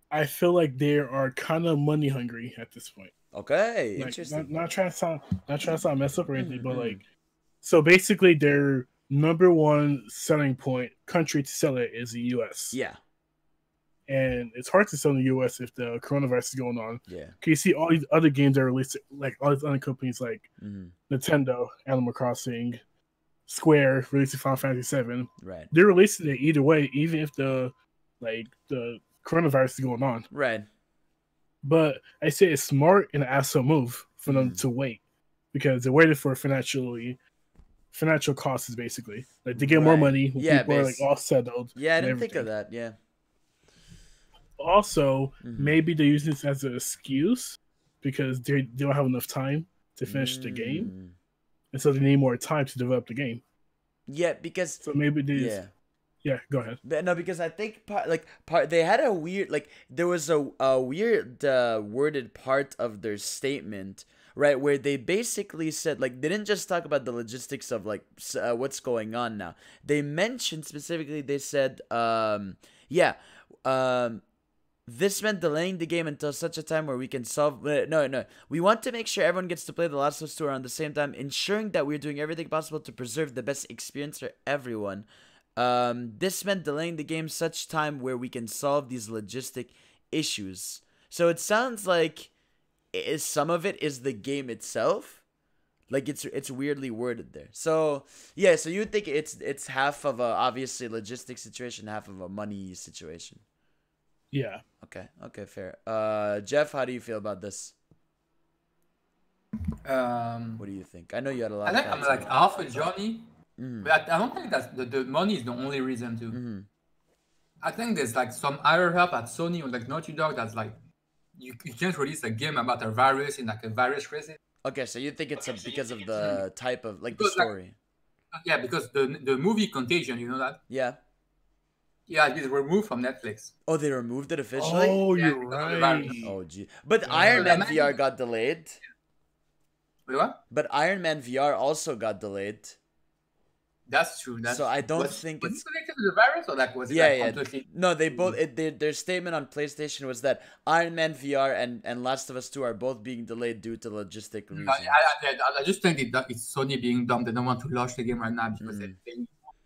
I feel like they are kind of money hungry at this point. Okay, like, interesting. Not trying to sound messed up or anything, but like, so basically their number one selling point country to sell it is the U.S. Yeah, and it's hard to sell in the U.S. if the coronavirus is going on. Yeah, can you see all these other games that are released, like all these other companies like Nintendo, Animal Crossing, Square releasing Final Fantasy VII. Right, they're releasing it either way, even if the coronavirus is going on. Right. But I say it's smart and an asshole move for them to wait, because they're waiting for financial costs, basically. Like, they get more money when people are like all settled. Yeah, I didn't think of that. Yeah. Also, maybe they're using this as an excuse because they don't have enough time to finish the game. And so they need more time to develop the game. Yeah, because so maybe they Yeah, go ahead. No, because I think they had a weird, like, there was a weird worded part of their statement, right, where they basically said, like, they didn't just talk about the logistics of, like, what's going on now. They mentioned specifically, they said, this meant delaying the game until such a time where we can solve... No. We want to make sure everyone gets to play The Last of Us 2 around the same time, ensuring that we're doing everything possible to preserve the best experience for everyone. This meant delaying the game such time where we can solve these logistic issues. So it sounds like some of it is the game itself. Like, it's weirdly worded there. So yeah, so you would think it's half of a obviously logistic situation, half of a money situation. Yeah. Okay, fair. Jeff, how do you feel about this? What do you think? I know you had a lot. I think I'm like half with Johnny. But I don't think that the money is the only reason too. I think there's like some higher help at Sony or like Naughty Dog that's like you can't release a game about a virus in like a virus crisis. Okay, so you think it's because of the type of like the story? Yeah, because the movie Contagion, you know that? Yeah. Yeah, it is removed from Netflix. Oh, they removed it officially? Oh, you're right. Oh, gee. But Iron Man VR got delayed. Wait, what? But Iron Man VR also got delayed. That's true. So I don't think was it's connected to the virus, or like was it like completely? No, they both. Their statement on PlayStation was that Iron Man VR and Last of Us 2 are both being delayed due to logistic reasons. I just think it's Sony being dumb. They don't want to launch the game right now because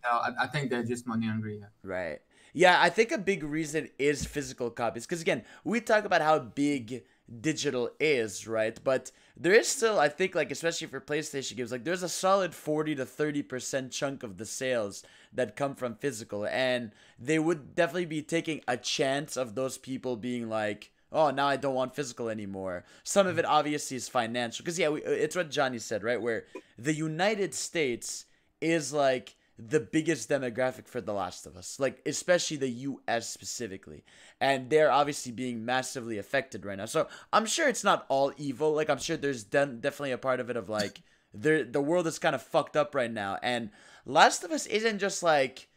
I think they're just money hungry. Right. Yeah, I think a big reason is physical copies. Because again, we talk about how big digital is, right? But there is still, I think, like, especially for PlayStation games, like, there's a solid 40 to 30% chunk of the sales that come from physical. And they would definitely be taking a chance of those people being like, oh, now I don't want physical anymore. Some of it obviously is financial. Because, yeah, it's what Johnny said, right? Where the United States is, like, the biggest demographic for The Last of Us, like especially the US specifically, and they're obviously being massively affected right now. So I'm sure it's not all evil. Like I'm sure there's definitely a part of it of like the world is kind of fucked up right now, and Last of Us isn't just like,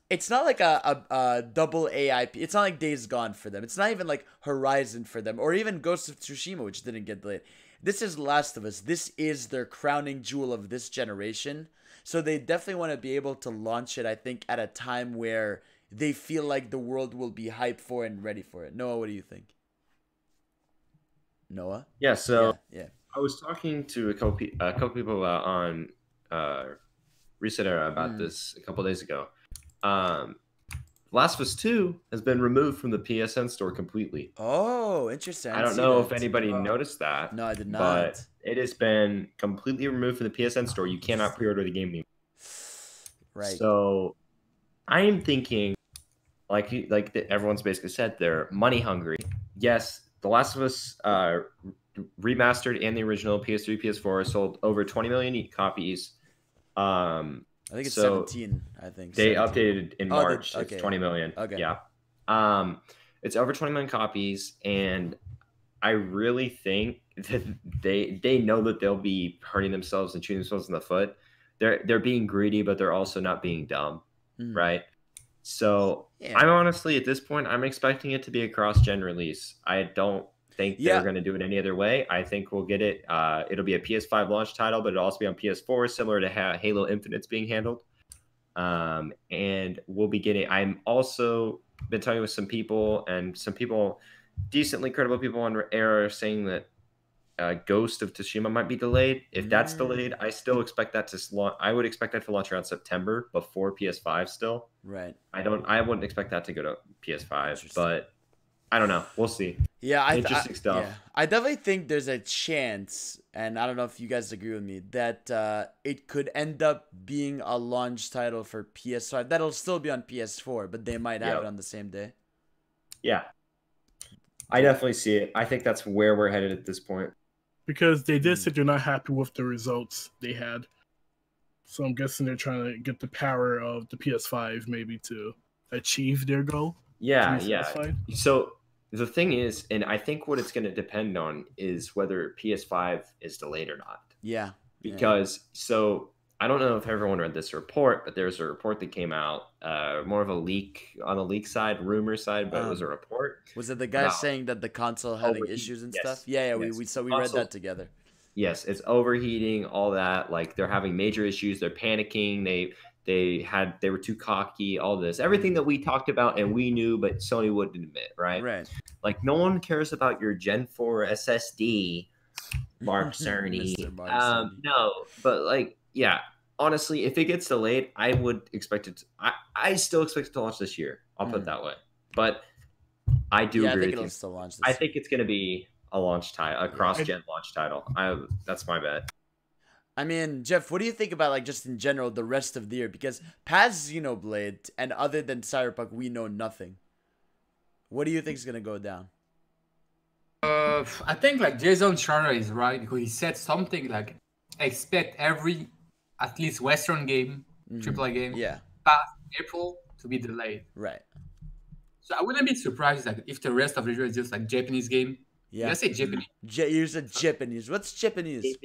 it's not like a double AIP. It's not like Days Gone for them. It's not even like Horizon for them, or even Ghost of Tsushima, which didn't get delayed. This is Last of Us. This is their crowning jewel of this generation. So they definitely want to be able to launch it, I think, at a time where they feel like the world will be hyped for and ready for it. Noah, what do you think? Noah? Yeah, so yeah. I was talking to a couple people on Reset Era about this a couple days ago. Last of Us 2 has been removed from the PSN store completely. Oh, interesting. I don't know if anybody noticed that. No, I did not. But it has been completely removed from the PSN store. You cannot pre-order the game anymore. Right. So I am thinking, like everyone's basically said, they're money hungry. Yes, The Last of Us remastered and the original PS3, PS4 sold over 20 million copies. I think it's 17. I think they 17. updated in March. Okay. It's 20 million. Okay. Yeah. It's over 20 million copies, and I really think that they know that they'll be hurting themselves and shooting themselves in the foot. They're being greedy, but they're also not being dumb, right? So I'm honestly at this point, I'm expecting it to be a cross-gen release. I don't think they're going to do it any other way. I think we'll get it. It'll be a PS5 launch title, but it'll also be on PS4, similar to how Halo Infinite's being handled. And we'll be getting. I'm also been talking with some people, and some people, decently credible people on Era, are saying that Ghost of Tsushima might be delayed. If that's delayed, I still expect that to launch. I would expect that to launch around September before PS5 still. Right. I wouldn't expect that to go to PS5, but I don't know. We'll see. Yeah, interesting stuff. Yeah. I definitely think there's a chance, and I don't know if you guys agree with me, that it could end up being a launch title for PS5. That'll still be on PS4, but they might have it on the same day. Yeah. I definitely see it. I think that's where we're headed at this point. Because they did say they're not happy with the results they had. So I'm guessing they're trying to get the power of the PS5 maybe to achieve their goal. Yeah. So the thing is, and I think what it's going to depend on is whether PS5 is delayed or not. Yeah. Because, so I don't know if everyone read this report, but there's a report that came out, more of a leak on the leak side, rumor side, but it was a report. Was it the guy saying that the console having issues and stuff? Yeah, we read that together. Yes, it's overheating, all that. Like they're having major issues, they're panicking, they were too cocky, all this. Everything that we talked about and we knew, but Sony wouldn't admit, right? Right. Like no one cares about your Gen 4 SSD, Mark Cerny. No, but like, yeah, honestly, if it gets delayed, I would expect it. I still expect it to launch this year. I'll put it that way. But I do agree with you. Still launch this I think it's going to be a launch title, a cross-gen launch title. That's my bet. I mean, Jeff, what do you think about, like, just in general, the rest of the year? Because past Xenoblade, and other than Cyberpunk, we know nothing. What do you think is going to go down? I think, like, Jason Schreier is right, because he said something like, expect every, at least Western game, AAA game, past April to be delayed. Right. So I wouldn't be surprised, like, if the rest of the year is just, like, Japanese game. Yeah. I say Japanese. You said Japanese. What's Japanese?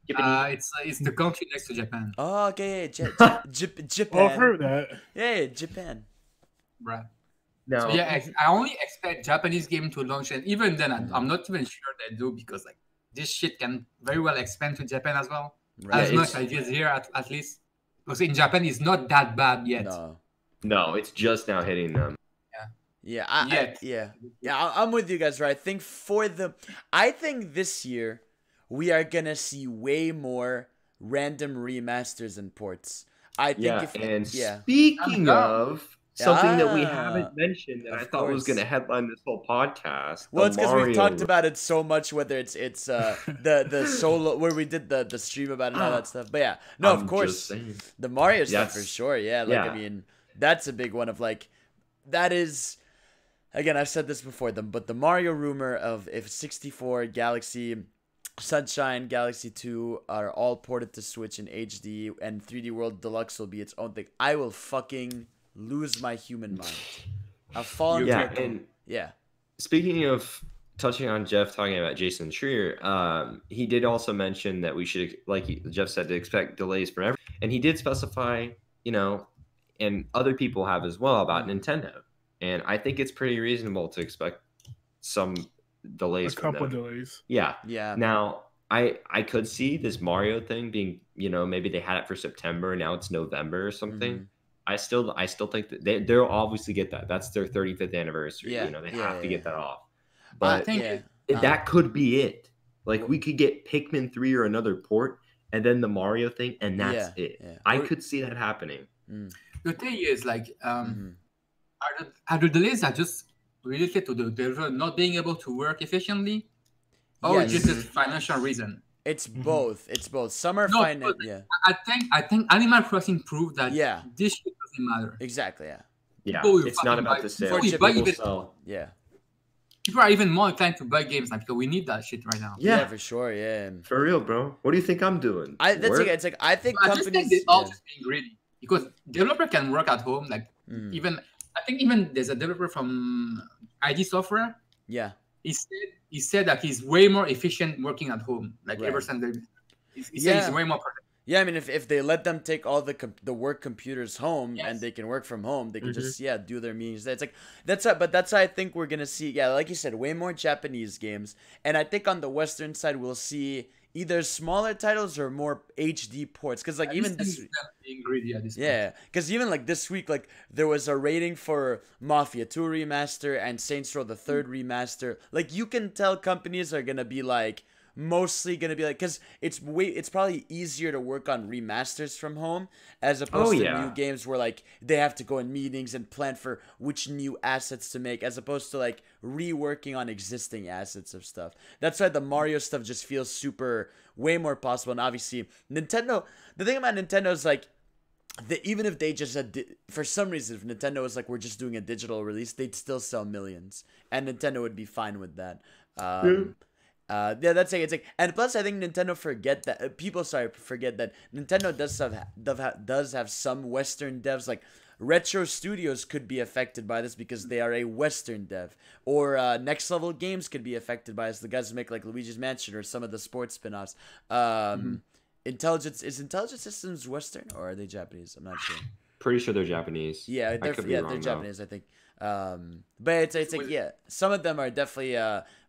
It's the country next to Japan. Oh, okay. Japan. Oh, I've heard that. Yeah, Japan. Right. No. So yeah, I only expect Japanese game to launch, and even then, I'm not even sure they do, because like this shit can very well expand to Japan as well. As much as it is here, at least. Because in Japan, it's not that bad yet. No, it's just now hitting them. I'm with you guys, right? I think this year we are gonna see way more random remasters and ports. Speaking of something that we haven't mentioned that I thought was going to headline this whole podcast. Well, it's because we've talked about it so much, whether it's the solo where we did the stream about it and all that stuff. But yeah, no, of course, the Mario stuff for sure. Yeah, I mean, that's a big one of that is. Again, I've said this before, but the Mario rumor of if 64, Galaxy, Sunshine, Galaxy 2 are all ported to Switch in HD and 3D World Deluxe will be its own thing, I will fucking lose my human mind. I'll fall into Speaking of touching on Jeff talking about Jason Schreier, he did also mention that we should, like Jeff said, to expect delays for everything. And he did specify, and other people have as well about Nintendo. And I think it's pretty reasonable to expect some delays. A couple delays. Yeah. Now, I could see this Mario thing being, maybe they had it for September, now it's November or something. I still think that they'll obviously get that. That's their 35th anniversary. They have to get that off. But that could be it. We could get Pikmin 3 or another port, and then the Mario thing, and that's it. Yeah. I could see that happening. The thing is, are the delays are just related to the developer not being able to work efficiently, or just a financial reason? It's both. It's both. Some are financial. Yeah. I think Animal Crossing proved that this shit doesn't matter. Exactly. Yeah. Yeah. It's not about the sale. Yeah. People are even more inclined to buy games now because we need that shit right now. Yeah, for sure. Yeah. For real, bro. What do you think I'm doing? I think companies. Think they're all just being greedy because developer can work at home. I think even there's a developer from ID Software. Yeah. He said that he's way more efficient working at home. Ever since he said he's way more productive. Yeah, I mean, if they let them take all the work computers home and they can work from home, they can just do their meetings. That's how I think we're gonna see. Yeah, like you said, way more Japanese games, and I think on the Western side we'll see either smaller titles or more HD ports. Because even this week, being greedy at this point. Yeah, because even this week, there was a rating for Mafia 2 remaster and Saints Row the Third remaster. You can tell companies are gonna be mostly gonna be because it's probably easier to work on remasters from home as opposed to new games where they have to go in meetings and plan for which new assets to make, as opposed to reworking on existing assets of stuff. That's why the Mario stuff just feels way more possible. And obviously Nintendo, the thing about Nintendo is even if they just for some reason, if Nintendo was we're just doing a digital release, they'd still sell millions, and Nintendo would be fine with that. That's and plus I think Nintendo forget that Nintendo does have some Western devs. Retro Studios could be affected by this because they are a Western dev, or Next Level Games could be affected by this. The guys who make Luigi's Mansion or some of the sports spin-offs. Intelligent Systems Western, or are they Japanese? I'm not sure. Pretty sure they're Japanese. Yeah, they're Japanese, I think. But it's some of them are definitely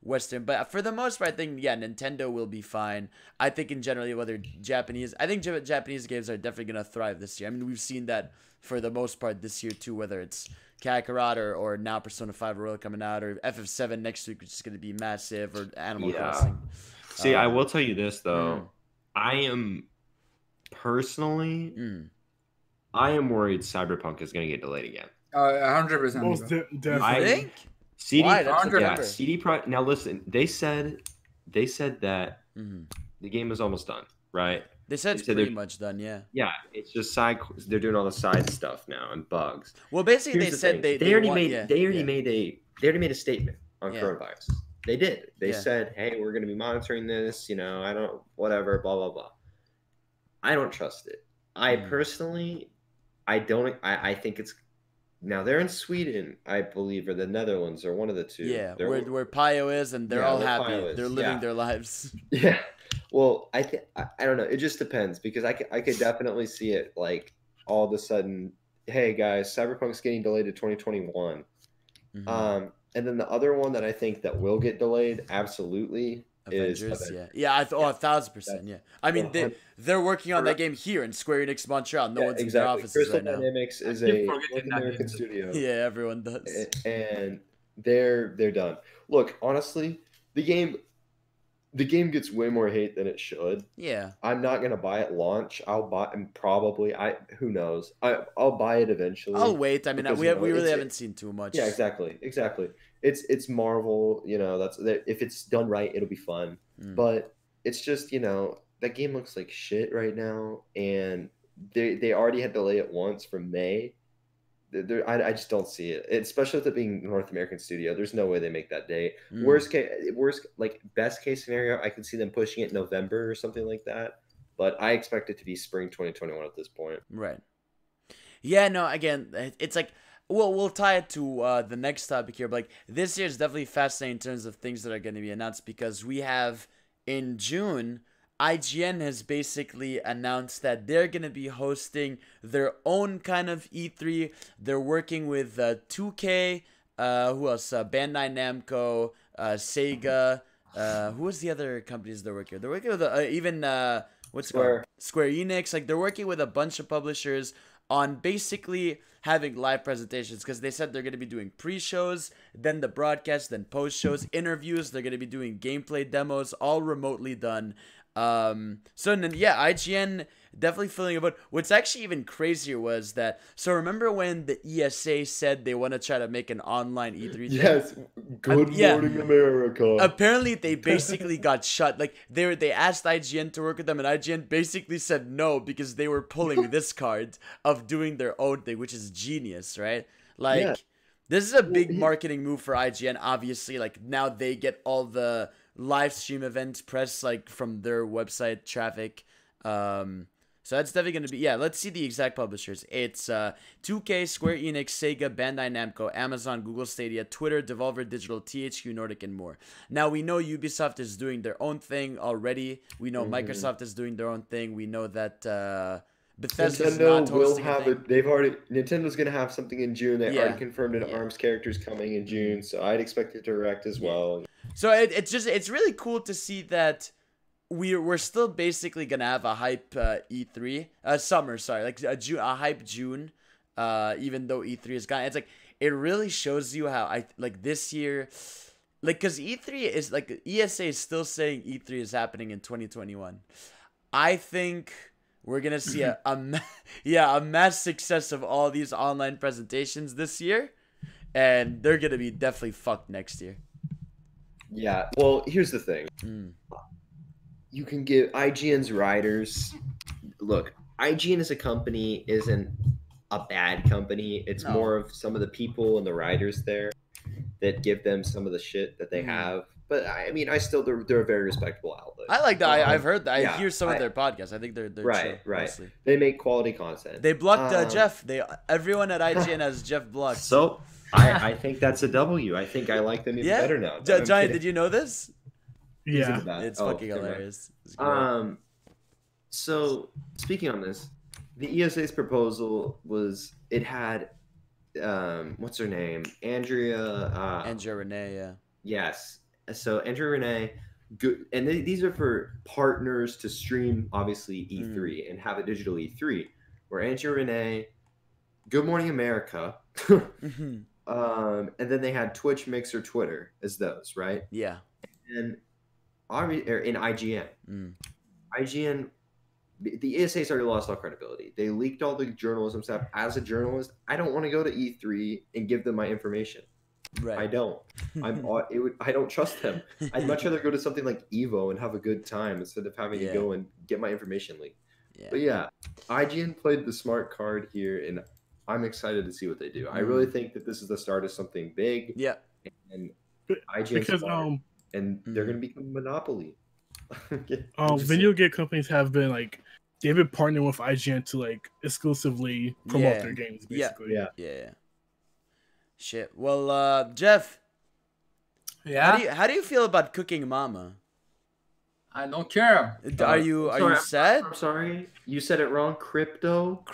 Western, but for the most part, I think Nintendo will be fine. I think in general, whether Japanese games are definitely gonna thrive this year. I mean, we've seen that for the most part this year too, whether it's Kakarot or now Persona 5 Royal coming out, or FF7 next week, which is gonna be massive, or Animal Crossing. See, I will tell you this though, I am personally, I am worried Cyberpunk is gonna get delayed again. 100%. Definitely. CD, CD Projekt. Now listen, they said that the game is almost done, right? They said it's pretty much done, yeah. Yeah, it's just they're doing all the side stuff now and bugs. Well, basically, Here's they said they already made a statement on coronavirus. They did. They said, "Hey, we're going to be monitoring this. I don't, whatever, blah blah blah." I don't trust it. I personally, I don't. I think it's. Now they're in Sweden, I believe, or the Netherlands, or one of the two. Yeah, where Pio is, and they're all happy. They're living their lives. Yeah. Well, I don't know. It just depends, because I could definitely see it all of a sudden. Hey guys, Cyberpunk's getting delayed to 2021. And then the other one that I think that will get delayed, absolutely, is Avengers. Yeah. 1,000%. Yeah. I mean, they're working on that game here in Square Enix Montreal. No one's in their offices Crystal right now. Dynamics is a North American studio. Yeah, everyone does. And they're done. Look, honestly, the game gets way more hate than it should. Yeah. I'm not gonna buy it launch. I'll buy and probably who knows. I'll buy it eventually. I'll wait. I mean, we really haven't seen too much. Yeah, exactly. It's Marvel, if it's done right, it'll be fun. But it's just, that game looks like shit right now, and they already had to delay it once from May. I just don't see it, especially with it being North American studio. There's no way they make that date. Best case scenario, I could see them pushing it November or something like that. But I expect it to be spring 2021 at this point. Right. Yeah. No. Again, it's like we'll tie it to the next topic here. But like this year is definitely fascinating in terms of things that are going to be announced, because we have in June, IGN has basically announced that they're going to be hosting their own kind of E3. They're working with 2K, who else? Bandai Namco, Sega. Who was the other companies they're working with? They're working with even what's it called? Square Enix. Like they're working with a bunch of publishers on basically having live presentations, because they said they're going to be doing pre-shows, then the broadcast, then post-shows, interviews. They're going to be doing gameplay demos, all remotely done. So then, yeah, IGN definitely filling a vote. What's actually even crazier was that, so remember when the ESA said they want to try to make an online E3 thing? Yes. Good morning, America. Apparently they basically got shut. Like they asked IGN to work with them, and IGN basically said no, because they were pulling this card of doing their own thing, which is genius, right? Like this is a big marketing move for IGN, obviously. Like now they get all the live stream events press like from their website traffic. So that's definitely going to be, let's see the exact publishers. It's 2K, Square Enix, Sega, Bandai Namco, Amazon, Google Stadia, Twitter, Devolver Digital, THQ Nordic, and more. Now, we know Ubisoft is doing their own thing already. We know Microsoft is doing their own thing. We know that Bethesda's not hosting a thing. Nintendo's going to have something in June. They already confirmed an ARMS characters coming in June, so I'd expect it to Direct as well. So it's really cool to see that we're still basically gonna have a hype E3 summer, like a hype June, even though E3 is gone. It's like it really shows you how this year, like, because E3 is like ESA is still saying E3 is happening in 2021. I think we're gonna see a mass success of all these online presentations this year, and they're gonna be definitely fucked next year. Yeah, well, here's the thing. You can give IGN's writers... Look, IGN as a company isn't a bad company. It's more of some of the people and the writers there that give them some of the shit that they have. But, I mean, they're a very respectable outlet. I like that. I've heard that. I hear some of their podcasts. I think they're right, chill, right. Mostly. They make quality content. They blocked Jeff. Everyone at IGN has Jeff blocked. So... I think that's a W. I think I like them even better now. Johnny, did you know this? Yeah. It's fucking hilarious. So, speaking on this, the ESA's proposal was, it had, what's her name? Andrea Renee, yeah. Yes. So, Andrea Renee, good, and these are for partners to stream, obviously, E3 and have a digital E3, where Andrea Renee, Good Morning America, and then they had Twitch, Mixer, Twitter as those, right? Yeah. And in IGN. IGN, the ESA's already lost all credibility. They leaked all the journalism stuff. As a journalist, I don't want to go to E3 and give them my information. Right. I don't. I don't trust them. I'd much rather go to something like Evo and have a good time instead of having to go and get my information leaked. Yeah. But yeah, IGN played the smart card here, and I'm excited to see what they do. I really think that this is the start of something big. Yeah. And IGN's smart, and they're going to become a monopoly. Video game companies have been they've been partnering with IGN to exclusively promote their games, basically. Yeah. Shit. Well, Jeff. Yeah. How do you feel about Cooking Mama? I don't care. Are you sad? I'm sorry. You said it wrong. Crypto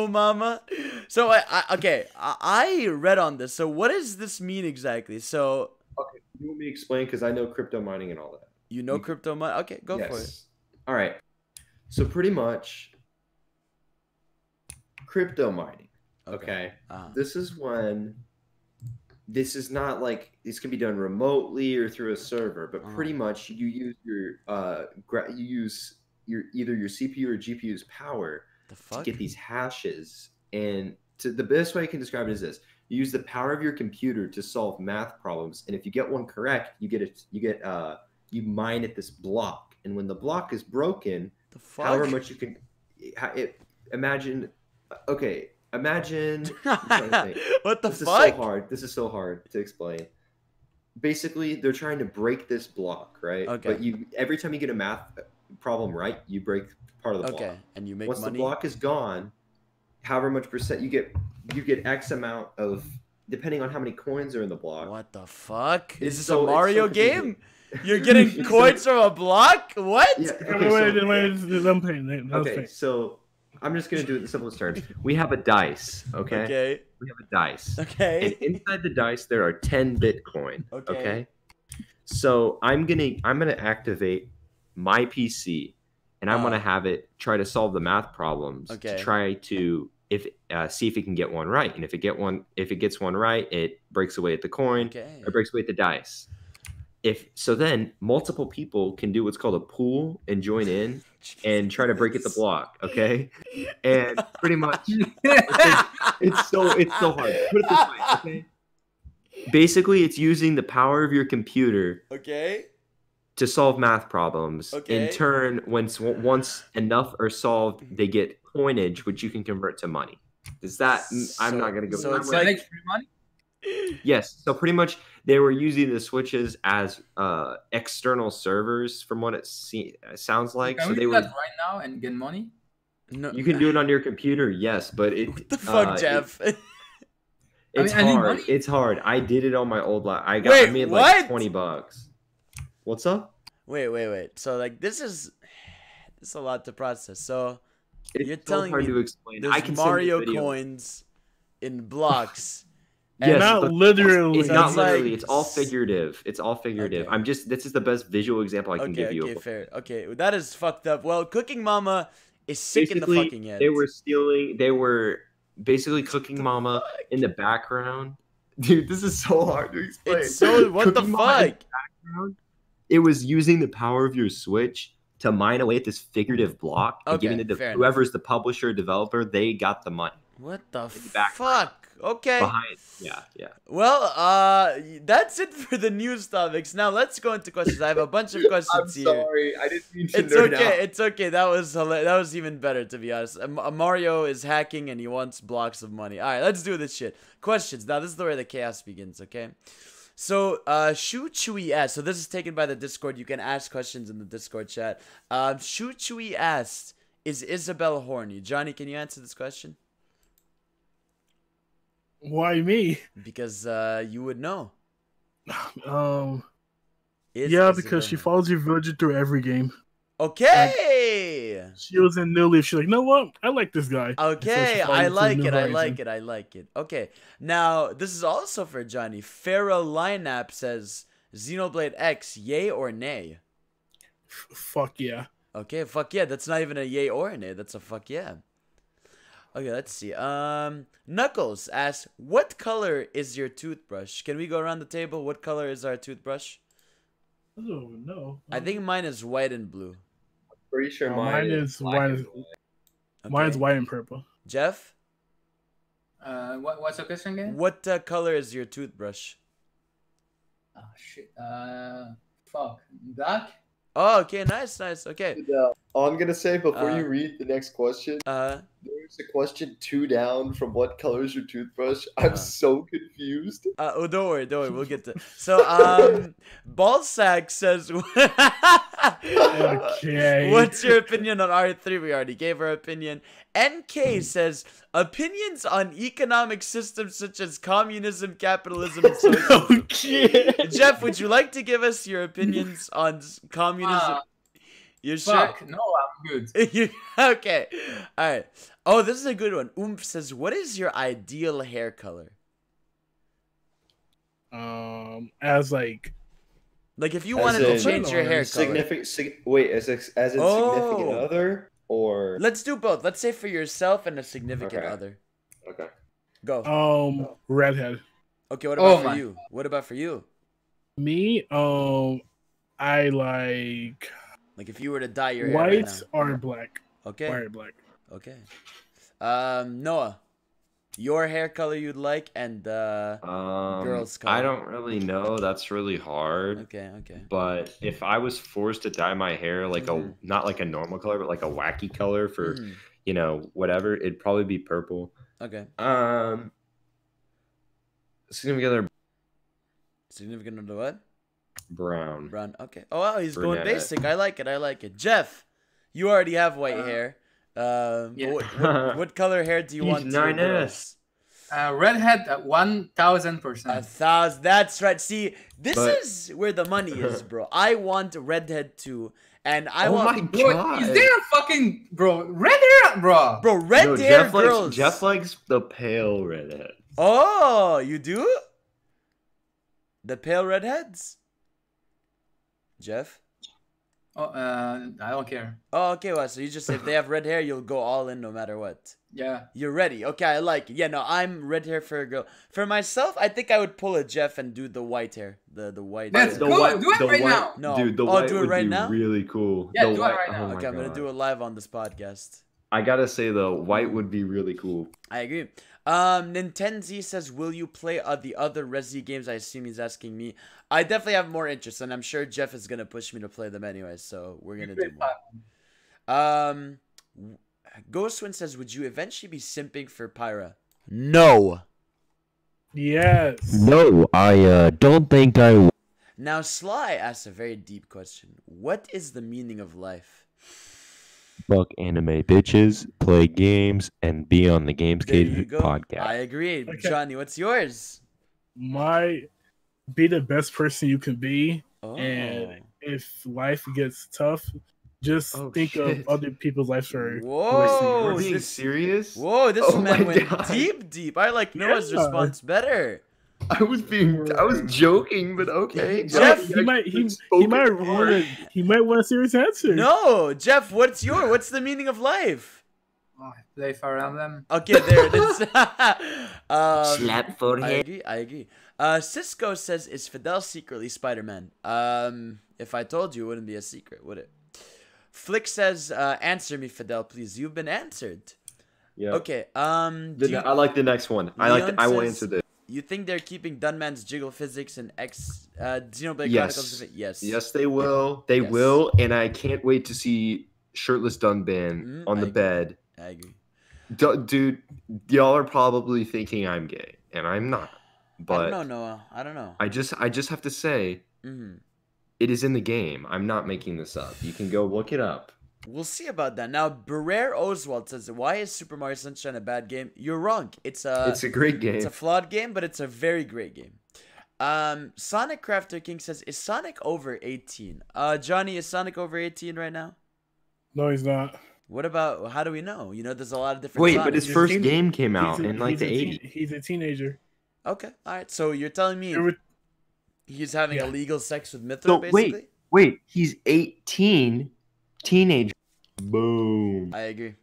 Mama. So I read on this. So what does this mean exactly? So You want me to explain because I know crypto mining and all that. You know crypto mining? Okay, go for it. All right. So pretty much, crypto mining. Okay. This is when. This is not like this can be done remotely or through a server, but pretty much you use your either your CPU or GPU's power to get these hashes. And the best way I can describe it is this: you use the power of your computer to solve math problems, and if you get one correct, you mine at this block, and when the block is broken, however much you can, imagine. Okay. Imagine. What the fuck? This is so hard. This is so hard to explain. Basically, they're trying to break this block, right? Okay. But every time you get a math problem right, you break part of the block. Okay, and you make Once money. the block is gone, however much percent you get X amount of, depending on how many coins are in the block. What the fuck? Is this a Mario game? You're getting coins from a block? What? Yeah. Okay, so I'm just going to do it in the simplest terms. We have a dice, okay? Okay. We have a dice. Okay. And inside the dice there are 10 Bitcoin, okay? So I'm going to activate my PC and I'm going to have it try to solve the math problems to try to see if it can get one right. And if it gets one right, it breaks away at the coin or breaks away at the dice. Then multiple people can do what's called a pool and join in and try to break at the block, okay? And pretty much it's so hard. Put it this way, okay? Basically, it's using the power of your computer to solve math problems. In turn, once enough are solved, they get coinage, which you can convert to money. I'm not going to go. So it's like free money? Yes. So pretty much they were using the switches as external servers from what it sounds like. Can we do that right now and get money? No. You can do it on your computer, yes, but what the fuck, Jeff? It's hard. It's hard. I did it on my old I made like $20. What's up? Wait. So like this is a lot to process. So you're telling hard me to explain. There's Mario coins in blocks. Yes, not literally. It's not literally. It's all figurative. It's all figurative. This is the best visual example I can give you. Okay, fair. Okay, that is fucked up. Well, Cooking Mama is sick in the fucking head. They were basically Cooking Mama in the background. Dude, this is so hard to explain. It's so what the fuck? It was using the power of your Switch to mine away at this figurative block and giving it to whoever's the publisher, developer. They got the money. What the fuck? Okay. Yeah. Well, that's it for the news topics. Now let's go into questions. I have a bunch of questions here. I'm sorry, I didn't mean to nerd out. It's okay. That was even better, to be honest. Mario is hacking and he wants blocks of money. All right, let's do this shit. Questions. Now this is where the chaos begins. Okay. So, Shu Chui asked. So this is taken by the Discord. You can ask questions in the Discord chat. Shu Chui asked, "Is Isabel horny?" Johnny, can you answer this question? Why me? Because you would know. Yeah, because she follows your villager through every game. Okay. She was in New Leaf. She's like, you know what? I like this guy. Okay, I like it. Okay. Now, this is also for Johnny. Pharaoh Lineup says, Xenoblade X, yay or nay? Fuck yeah. Okay, fuck yeah. That's not even a yay or a nay. That's a fuck yeah. Okay, let's see. Knuckles asks, what color is your toothbrush? Can we go around the table? What color is our toothbrush? I don't even know. I think mine is white and blue. Pretty sure mine is white. Mine's white and purple. Jeff? What's the question again? What color is your toothbrush? Oh shit. Fuck. Black? Oh, okay, nice. Okay. All I'm gonna say before you read the next question, there's a question 2 down from what color is your toothbrush. I'm so confused. Oh, don't worry, we'll get to. So, Ballsack says, okay. What's your opinion on R3? We already gave our opinion. NK says, opinions on economic systems such as communism, capitalism, and socialism. Okay. Jeff, would you like to give us your opinions on communism? You're fuck, sure? No, I'm good. Okay. All right. Oh, this is a good one. Oomph says, what is your ideal hair color? As like Like if you wanted to change your hair color. Wait, as in significant other or? Let's do both. Let's say for yourself and a significant other. Okay. Go. Redhead. Okay, what about for you? What about for you? Me, I like if you were to dye your hair white right or black. Okay. White or black. Okay. Noah, your hair color you'd like and girl's color. I don't really know. That's really hard. Okay. But if I was forced to dye my hair like not like a normal color, but like a wacky color for whatever, it'd probably be purple. Okay. Significant other what? Brown. Okay. Oh wow, he's going basic. I like it. Jeff, you already have white hair. What color hair do you want? 9S. Redhead at 1000%. 1000. That's right. See, this is where the money is, bro. I want redhead too, and I want. My God. Is there a fucking red hair, bro? Bro, red hair girls. Jeff likes the pale redhead. Oh, you do? The pale redheads? Jeff? Oh, I don't care. Oh, okay. Well, so you just, if they have red hair, you'll go all in no matter what. Yeah. You're ready. Okay, I like it. Yeah, no, I'm red hair for a girl. For myself, I think I would pull a Jeff and do the white hair. The white hair. Let's go. Do it right now. No. Dude, the white do it would right be now? really cool. Yeah, do it right now. Okay, I'm going to do it live on this podcast. I gotta say, though, white would be really cool. I agree. Nintendo says, will you play the other Resi games? I assume he's asking me. I definitely have more interest, and I'm sure Jeff is going to push me to play them anyway, so we're going to do more. Ghostwind says, would you eventually be simping for Pyra? No. Yes. No, I don't think I will. Now, Sly asks a very deep question. What is the meaning of life? Fuck anime bitches, play games, and be on the Gamescade podcast. I agree. Okay. Johnny, what's yours? Be the best person you can be. And if life gets tough, just think of other people's lives for. Whoa. We're being serious? Whoa, this man went deep. I like Noah's response better. I was joking, but okay. Jeff, he might want a serious answer. No, Jeff, what's the meaning of life? Oh, play Fire Emblem. Okay, there it is. Slap for him. I agree. Cisco says, is Fidel secretly Spider-Man? If I told you, it wouldn't be a secret, would it? Flick says, answer me, Fidel, please. You've been answered. Yeah. Okay. I like the next one. I will answer this. You think they're keeping Dunman's jiggle physics and Xenoblade Chronicles? Yes. Yes, they will. They will, and I can't wait to see shirtless Dunban on the bed. I agree. Dude, y'all are probably thinking I'm gay, and I'm not. But I don't know, Noah. I don't know. I just have to say, it is in the game. I'm not making this up. You can go look it up. We'll see about that. Now, Barrere Oswald says, why is Super Mario Sunshine a bad game? You're wrong. It's a great game. It's a flawed game, but it's a very great game. Sonic Crafter King says, is Sonic over 18? Johnny, is Sonic over 18 right now? No, he's not. What about, how do we know? You know, there's a lot of different Wait, but his first game came out in like the 80s. He's a teenager. Okay, all right. So you're telling me he's having illegal sex with Mithra, basically? Wait, he's 18, teenager. Boom. I agree.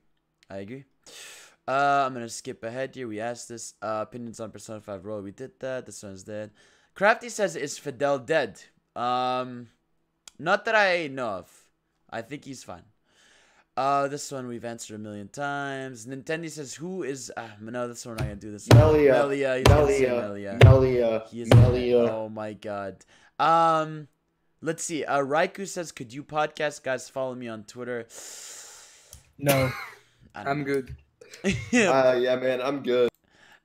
I'm gonna skip ahead here. We asked this. Opinions on Persona 5 Roll. We did that. This one's dead. Crafty says, is Fidel dead? Not that I know of. I think he's fine. This one we've answered a million times. Nintendo says, who is... no, this one we're not going to do this. Melia. Oh, my God. Let's see. Raiku says, could you podcast guys follow me on Twitter? No. I'm good. Yeah, man, I'm good.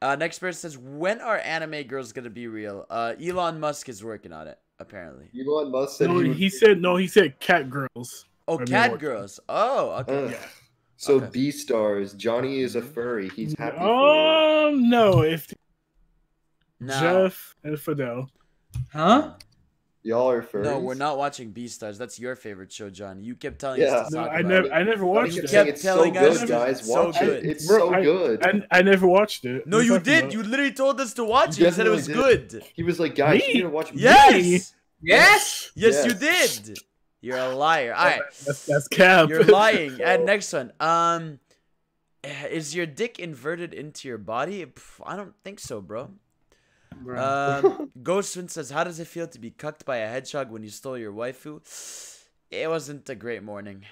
Next person says, when are anime girls going to be real? Elon Musk is working on it, apparently. Elon Musk said he said cat girls. Oh, cat girls. Oh, okay. So B-Stars, Johnny is a furry. He's happy. No. Jeff and Fidel. Huh? Y'all are furries? No, we're not watching B-Stars. That's your favorite show, Johnny. You kept telling us to talk about it. I never watched it. You kept telling us. Guys, watch it. It's so good. I never watched it. No, you did. You literally told us to watch it. You said it was good. He was like, guys, you need to watch it. Yes. Yes. Yes, you did. You're a liar. All right. That's cap. You're lying. And next one. Is your dick inverted into your body? I don't think so, bro. Ghostwin says, how does it feel to be cucked by a hedgehog when you stole your waifu? It wasn't a great morning.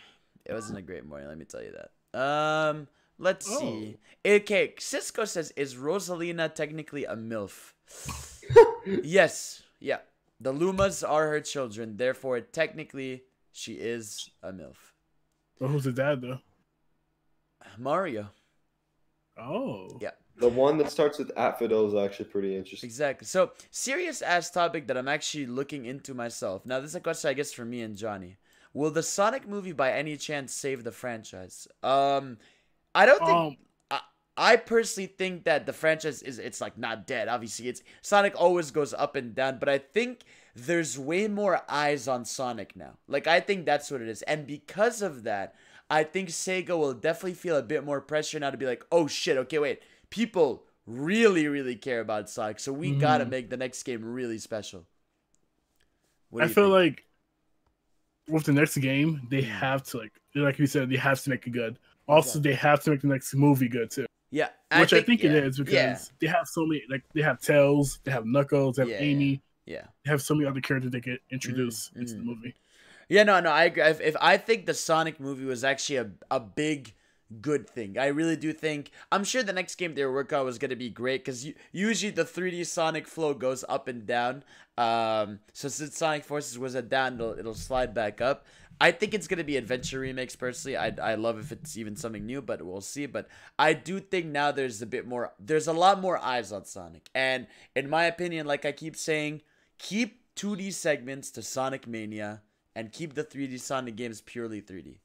It wasn't a great morning, let me tell you that. Let's see. Okay, Cisco says, is Rosalina technically a MILF? Yes. Yeah. The Lumas are her children, therefore, technically, she is a MILF. Well, who's the dad, though? Mario. Oh. Yeah. The one that starts with @Fidel is actually pretty interesting. Exactly. So, serious ass topic that I'm actually looking into myself. Now, this is a question, I guess, for me and Johnny. Will the Sonic movie by any chance save the franchise? I don't think... I personally think that the franchise it's like not dead. Obviously, it's Sonic always goes up and down, but I think there's way more eyes on Sonic now. Like, I think that's what it is. And because of that, I think Sega will definitely feel a bit more pressure now to be like, oh shit, okay, wait. People really, really care about Sonic, so we gotta make the next game really special. I feel like with the next game, they have to, like you said, they have to make it good. Also, they have to make the next movie good too. Yeah, I think it is because they have so many. Like, they have Tails, they have Knuckles, they have Amy. Yeah, they have so many other characters they get introduced into the movie. Yeah, no, I agree. If I think the Sonic movie was actually a big good thing. I really do think. I'm sure the next game they were working on was going to be great because usually the 3D Sonic flow goes up and down. So since Sonic Forces was at down, it'll slide back up. I think it's going to be adventure remakes, personally. I love if it's even something new, but we'll see. But I do think now there's a lot more eyes on Sonic. And in my opinion, like I keep saying, keep 2D segments to Sonic Mania and keep the 3D Sonic games purely 3D.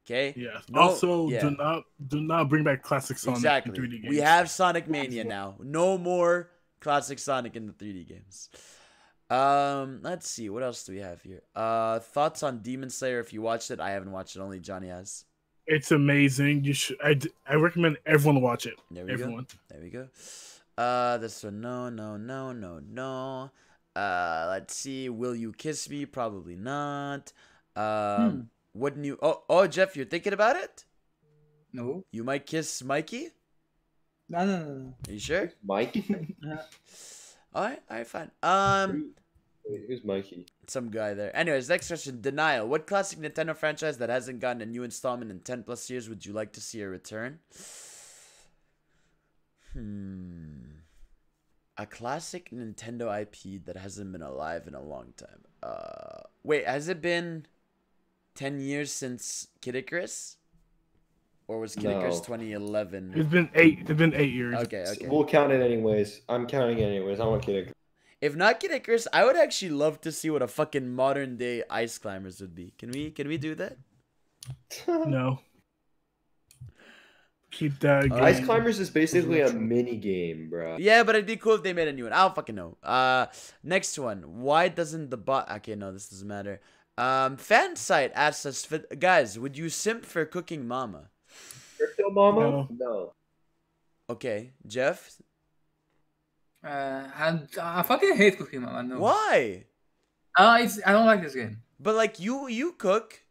Okay? Yeah. Also, do not bring back classic Sonic in 3D games. We have Sonic Mania now. No more classic Sonic in the 3D games. Let's see, what else do we have here? Thoughts on Demon Slayer? If you watched it, I haven't watched it. Only Johnny has. It's amazing. You should. I recommend everyone watch it. There we go. There we go. This one, no. Let's see. Will you kiss me? Probably not. Wouldn't you? Oh, Jeff, you're thinking about it? No. You might kiss Mikey? No. Are you sure? Mikey? All right, fine. Who's Mikey? Some guy there. Anyways, next question. Denial. What classic Nintendo franchise that hasn't gotten a new installment in 10 plus years would you like to see a return? A classic Nintendo IP that hasn't been alive in a long time. Wait, has it been 10 years since Kid Icarus? Or was Kid Icarus 2011? It's been 8. It's been 8 years. Okay. We'll count it anyways. I'm counting it anyways. I want Kid Icarus. If not Kid Icarus, I would actually love to see what a fucking modern day Ice Climbers would be. Can we do that? No. Keep that game. Ice Climbers is basically a mini game, bro. Yeah, but it'd be cool if they made a new one. I don't fucking know. Next one. Why doesn't the bot... Okay, no, this doesn't matter. Fansite asks us, guys, would you simp for Cooking Mama? Crypto Mama? No. Okay, Jeff? I fucking hate Cooking Mama. No. Why? I don't like this game. But like you cook.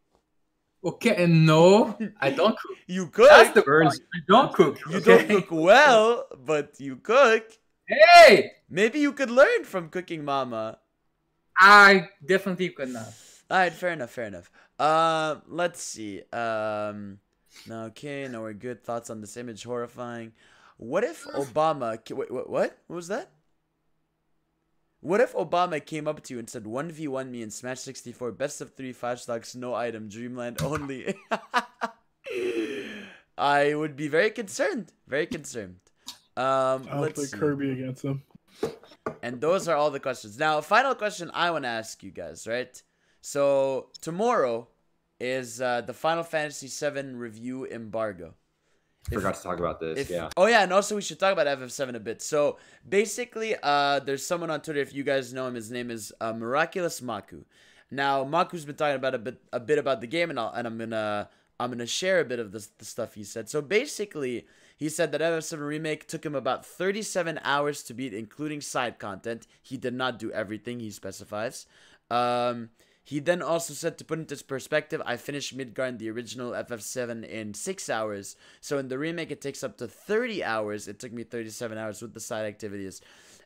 Okay, no, I don't cook. You cook. That's the point. I don't cook. You don't cook well, but you cook. Hey! Maybe you could learn from Cooking Mama. I definitely could not. Alright, fair enough. Let's see. Okay, no, we're good. Thoughts on this image? Horrifying. What if Obama... Wait, what? What was that? What if Obama came up to you and said, 1v1 me in Smash 64, best of 3, 5 stocks, no item, Dreamland only? I would be very concerned. Very concerned. I'll play Kirby against him. And those are all the questions. Now, final question I want to ask you guys, right? So, tomorrow is the Final Fantasy VII review embargo. Forgot to talk about this, yeah. Oh, yeah, and also we should talk about FF7 a bit. So, basically, there's someone on Twitter, if you guys know him, his name is Miraculous Maku. Now, Maku's been talking about a bit about the game, and I'm gonna share a bit of the stuff he said. So, basically, he said that FF7 Remake took him about 37 hours to beat, including side content. He did not do everything, he specifies. He then also said, to put into perspective, I finished Midgar in the original FF7 in 6 hours. So in the remake, it takes up to 30 hours. It took me 37 hours with the side activities.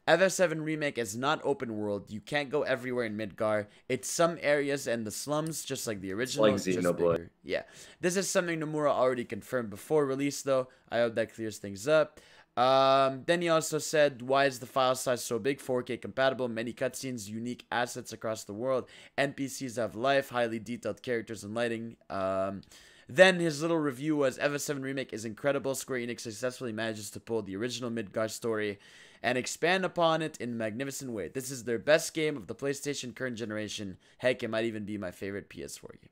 FF7 Remake is not open world. You can't go everywhere in Midgar. It's some areas and the slums, just like the original. Like Xenoblade. Yeah. This is something Nomura already confirmed before release, though. I hope that clears things up. Then he also said, why is the file size so big? 4K compatible, many cutscenes, unique assets across the world. NPCs have life, highly detailed characters and lighting. Then his little review was, FF7 Remake is incredible. Square Enix successfully manages to pull the original Midgar story and expand upon it in a magnificent way. This is their best game of the PlayStation current generation. Heck, it might even be my favorite PS4 game.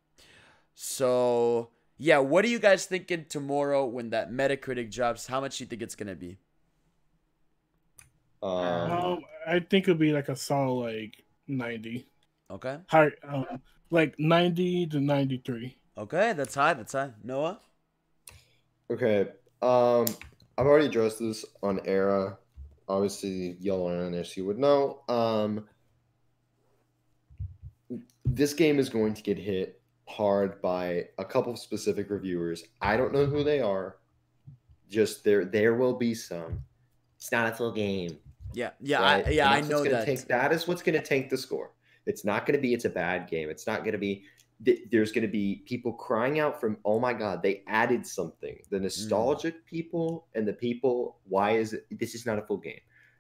So, yeah, what are you guys thinking tomorrow when that Metacritic drops? How much do you think it's going to be? I think it'll be like a solid like 90. Okay. High, like 90 to 93. Okay, that's high. That's high. Noah? Okay. I've already addressed this on Era. Obviously, y'all are on there, so you would know. This game is going to get hit hard by a couple of specific reviewers. I don't know who they are. Just there will be some. It's not a full game. Yeah, yeah, right? I know that. That is what's going to tank the score. It's not going to be it's a bad game. It's not going to be there's going to be people crying out from, oh my God, they added something. The nostalgic people and the people, why is it, this is not a full game.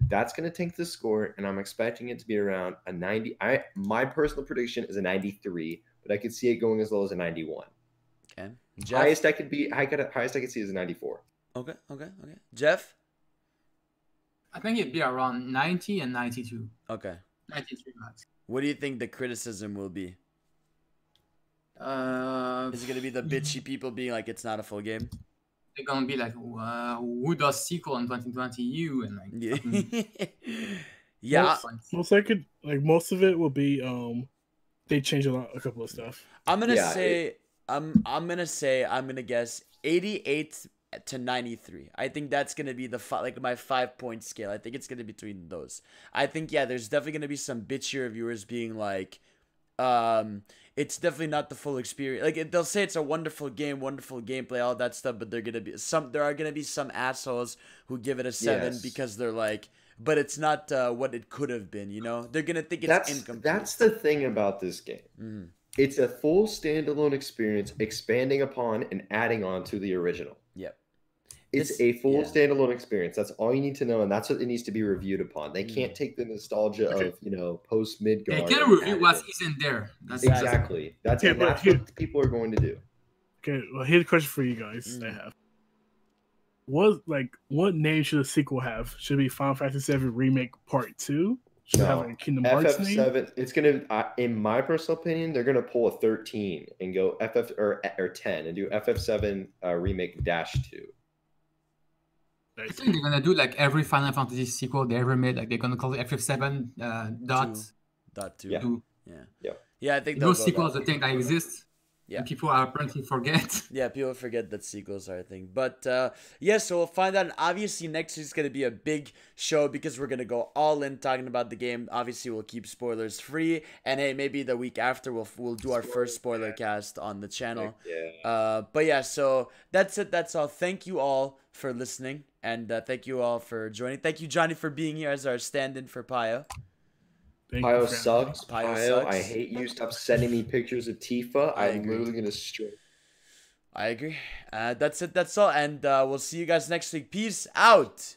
That's going to tank the score, and I'm expecting it to be around a 90. My personal prediction is a 93, but I could see it going as low as a 91. Okay. Jeff? Highest I could see is a 94. Okay. Jeff? I think it'd be around 90 and 92. Okay. 93 max. What do you think the criticism will be? Is it going to be the bitchy people being like, it's not a full game? They're going to be like, who does sequel in 2020? You and like. Yeah. Most of it will be they change a couple of stuff. I'm gonna guess 88 to 93. I think that's gonna be my 5-point scale. I think it's gonna be between those. I think there's definitely gonna be some bitchy reviewers being like, it's definitely not the full experience. Like they'll say it's a wonderful game, wonderful gameplay, all that stuff, but there are gonna be some assholes who give it a 7 because they're like, but it's not what it could have been. You know, they're gonna think it's incomplete. That's the thing about this game. It's a full standalone experience, expanding upon and adding on to the original. Yep. It's a full standalone experience. That's all you need to know, and that's what it needs to be reviewed upon. They can't take the nostalgia of post Midgar. They can review what isn't there. Exactly. That's what people are going to do. Okay, well, here's a question for you guys. I have. What name should a sequel have? Should it be Final Fantasy VII Remake Part 2? Should it have like a Kingdom Hearts name? FF7. It's gonna, in my personal opinion, they're gonna pull a 13 and go or 10 and do FF7 Remake -2. I think they're gonna do like every Final Fantasy sequel they ever made. Like they're gonna call it FF7 .2. Yeah. I think those sequels, I think that exist. Yeah, and people apparently forget. Yeah, people forget that sequels are a thing. But so we'll find out. And obviously, next week's gonna be a big show because we're gonna go all in talking about the game. Obviously, we'll keep spoilers free. And hey, maybe the week after we'll do our first spoiler cast on the channel. But yeah, so that's it. That's all. Thank you all for listening, and thank you all for joining. Thank you, Johnny, for being here as our stand-in for Payo. Pio sucks. Pio, I hate you. Stop sending me pictures of Tifa. I'm literally gonna straight. I agree. That's it. That's all. And we'll see you guys next week. Peace out.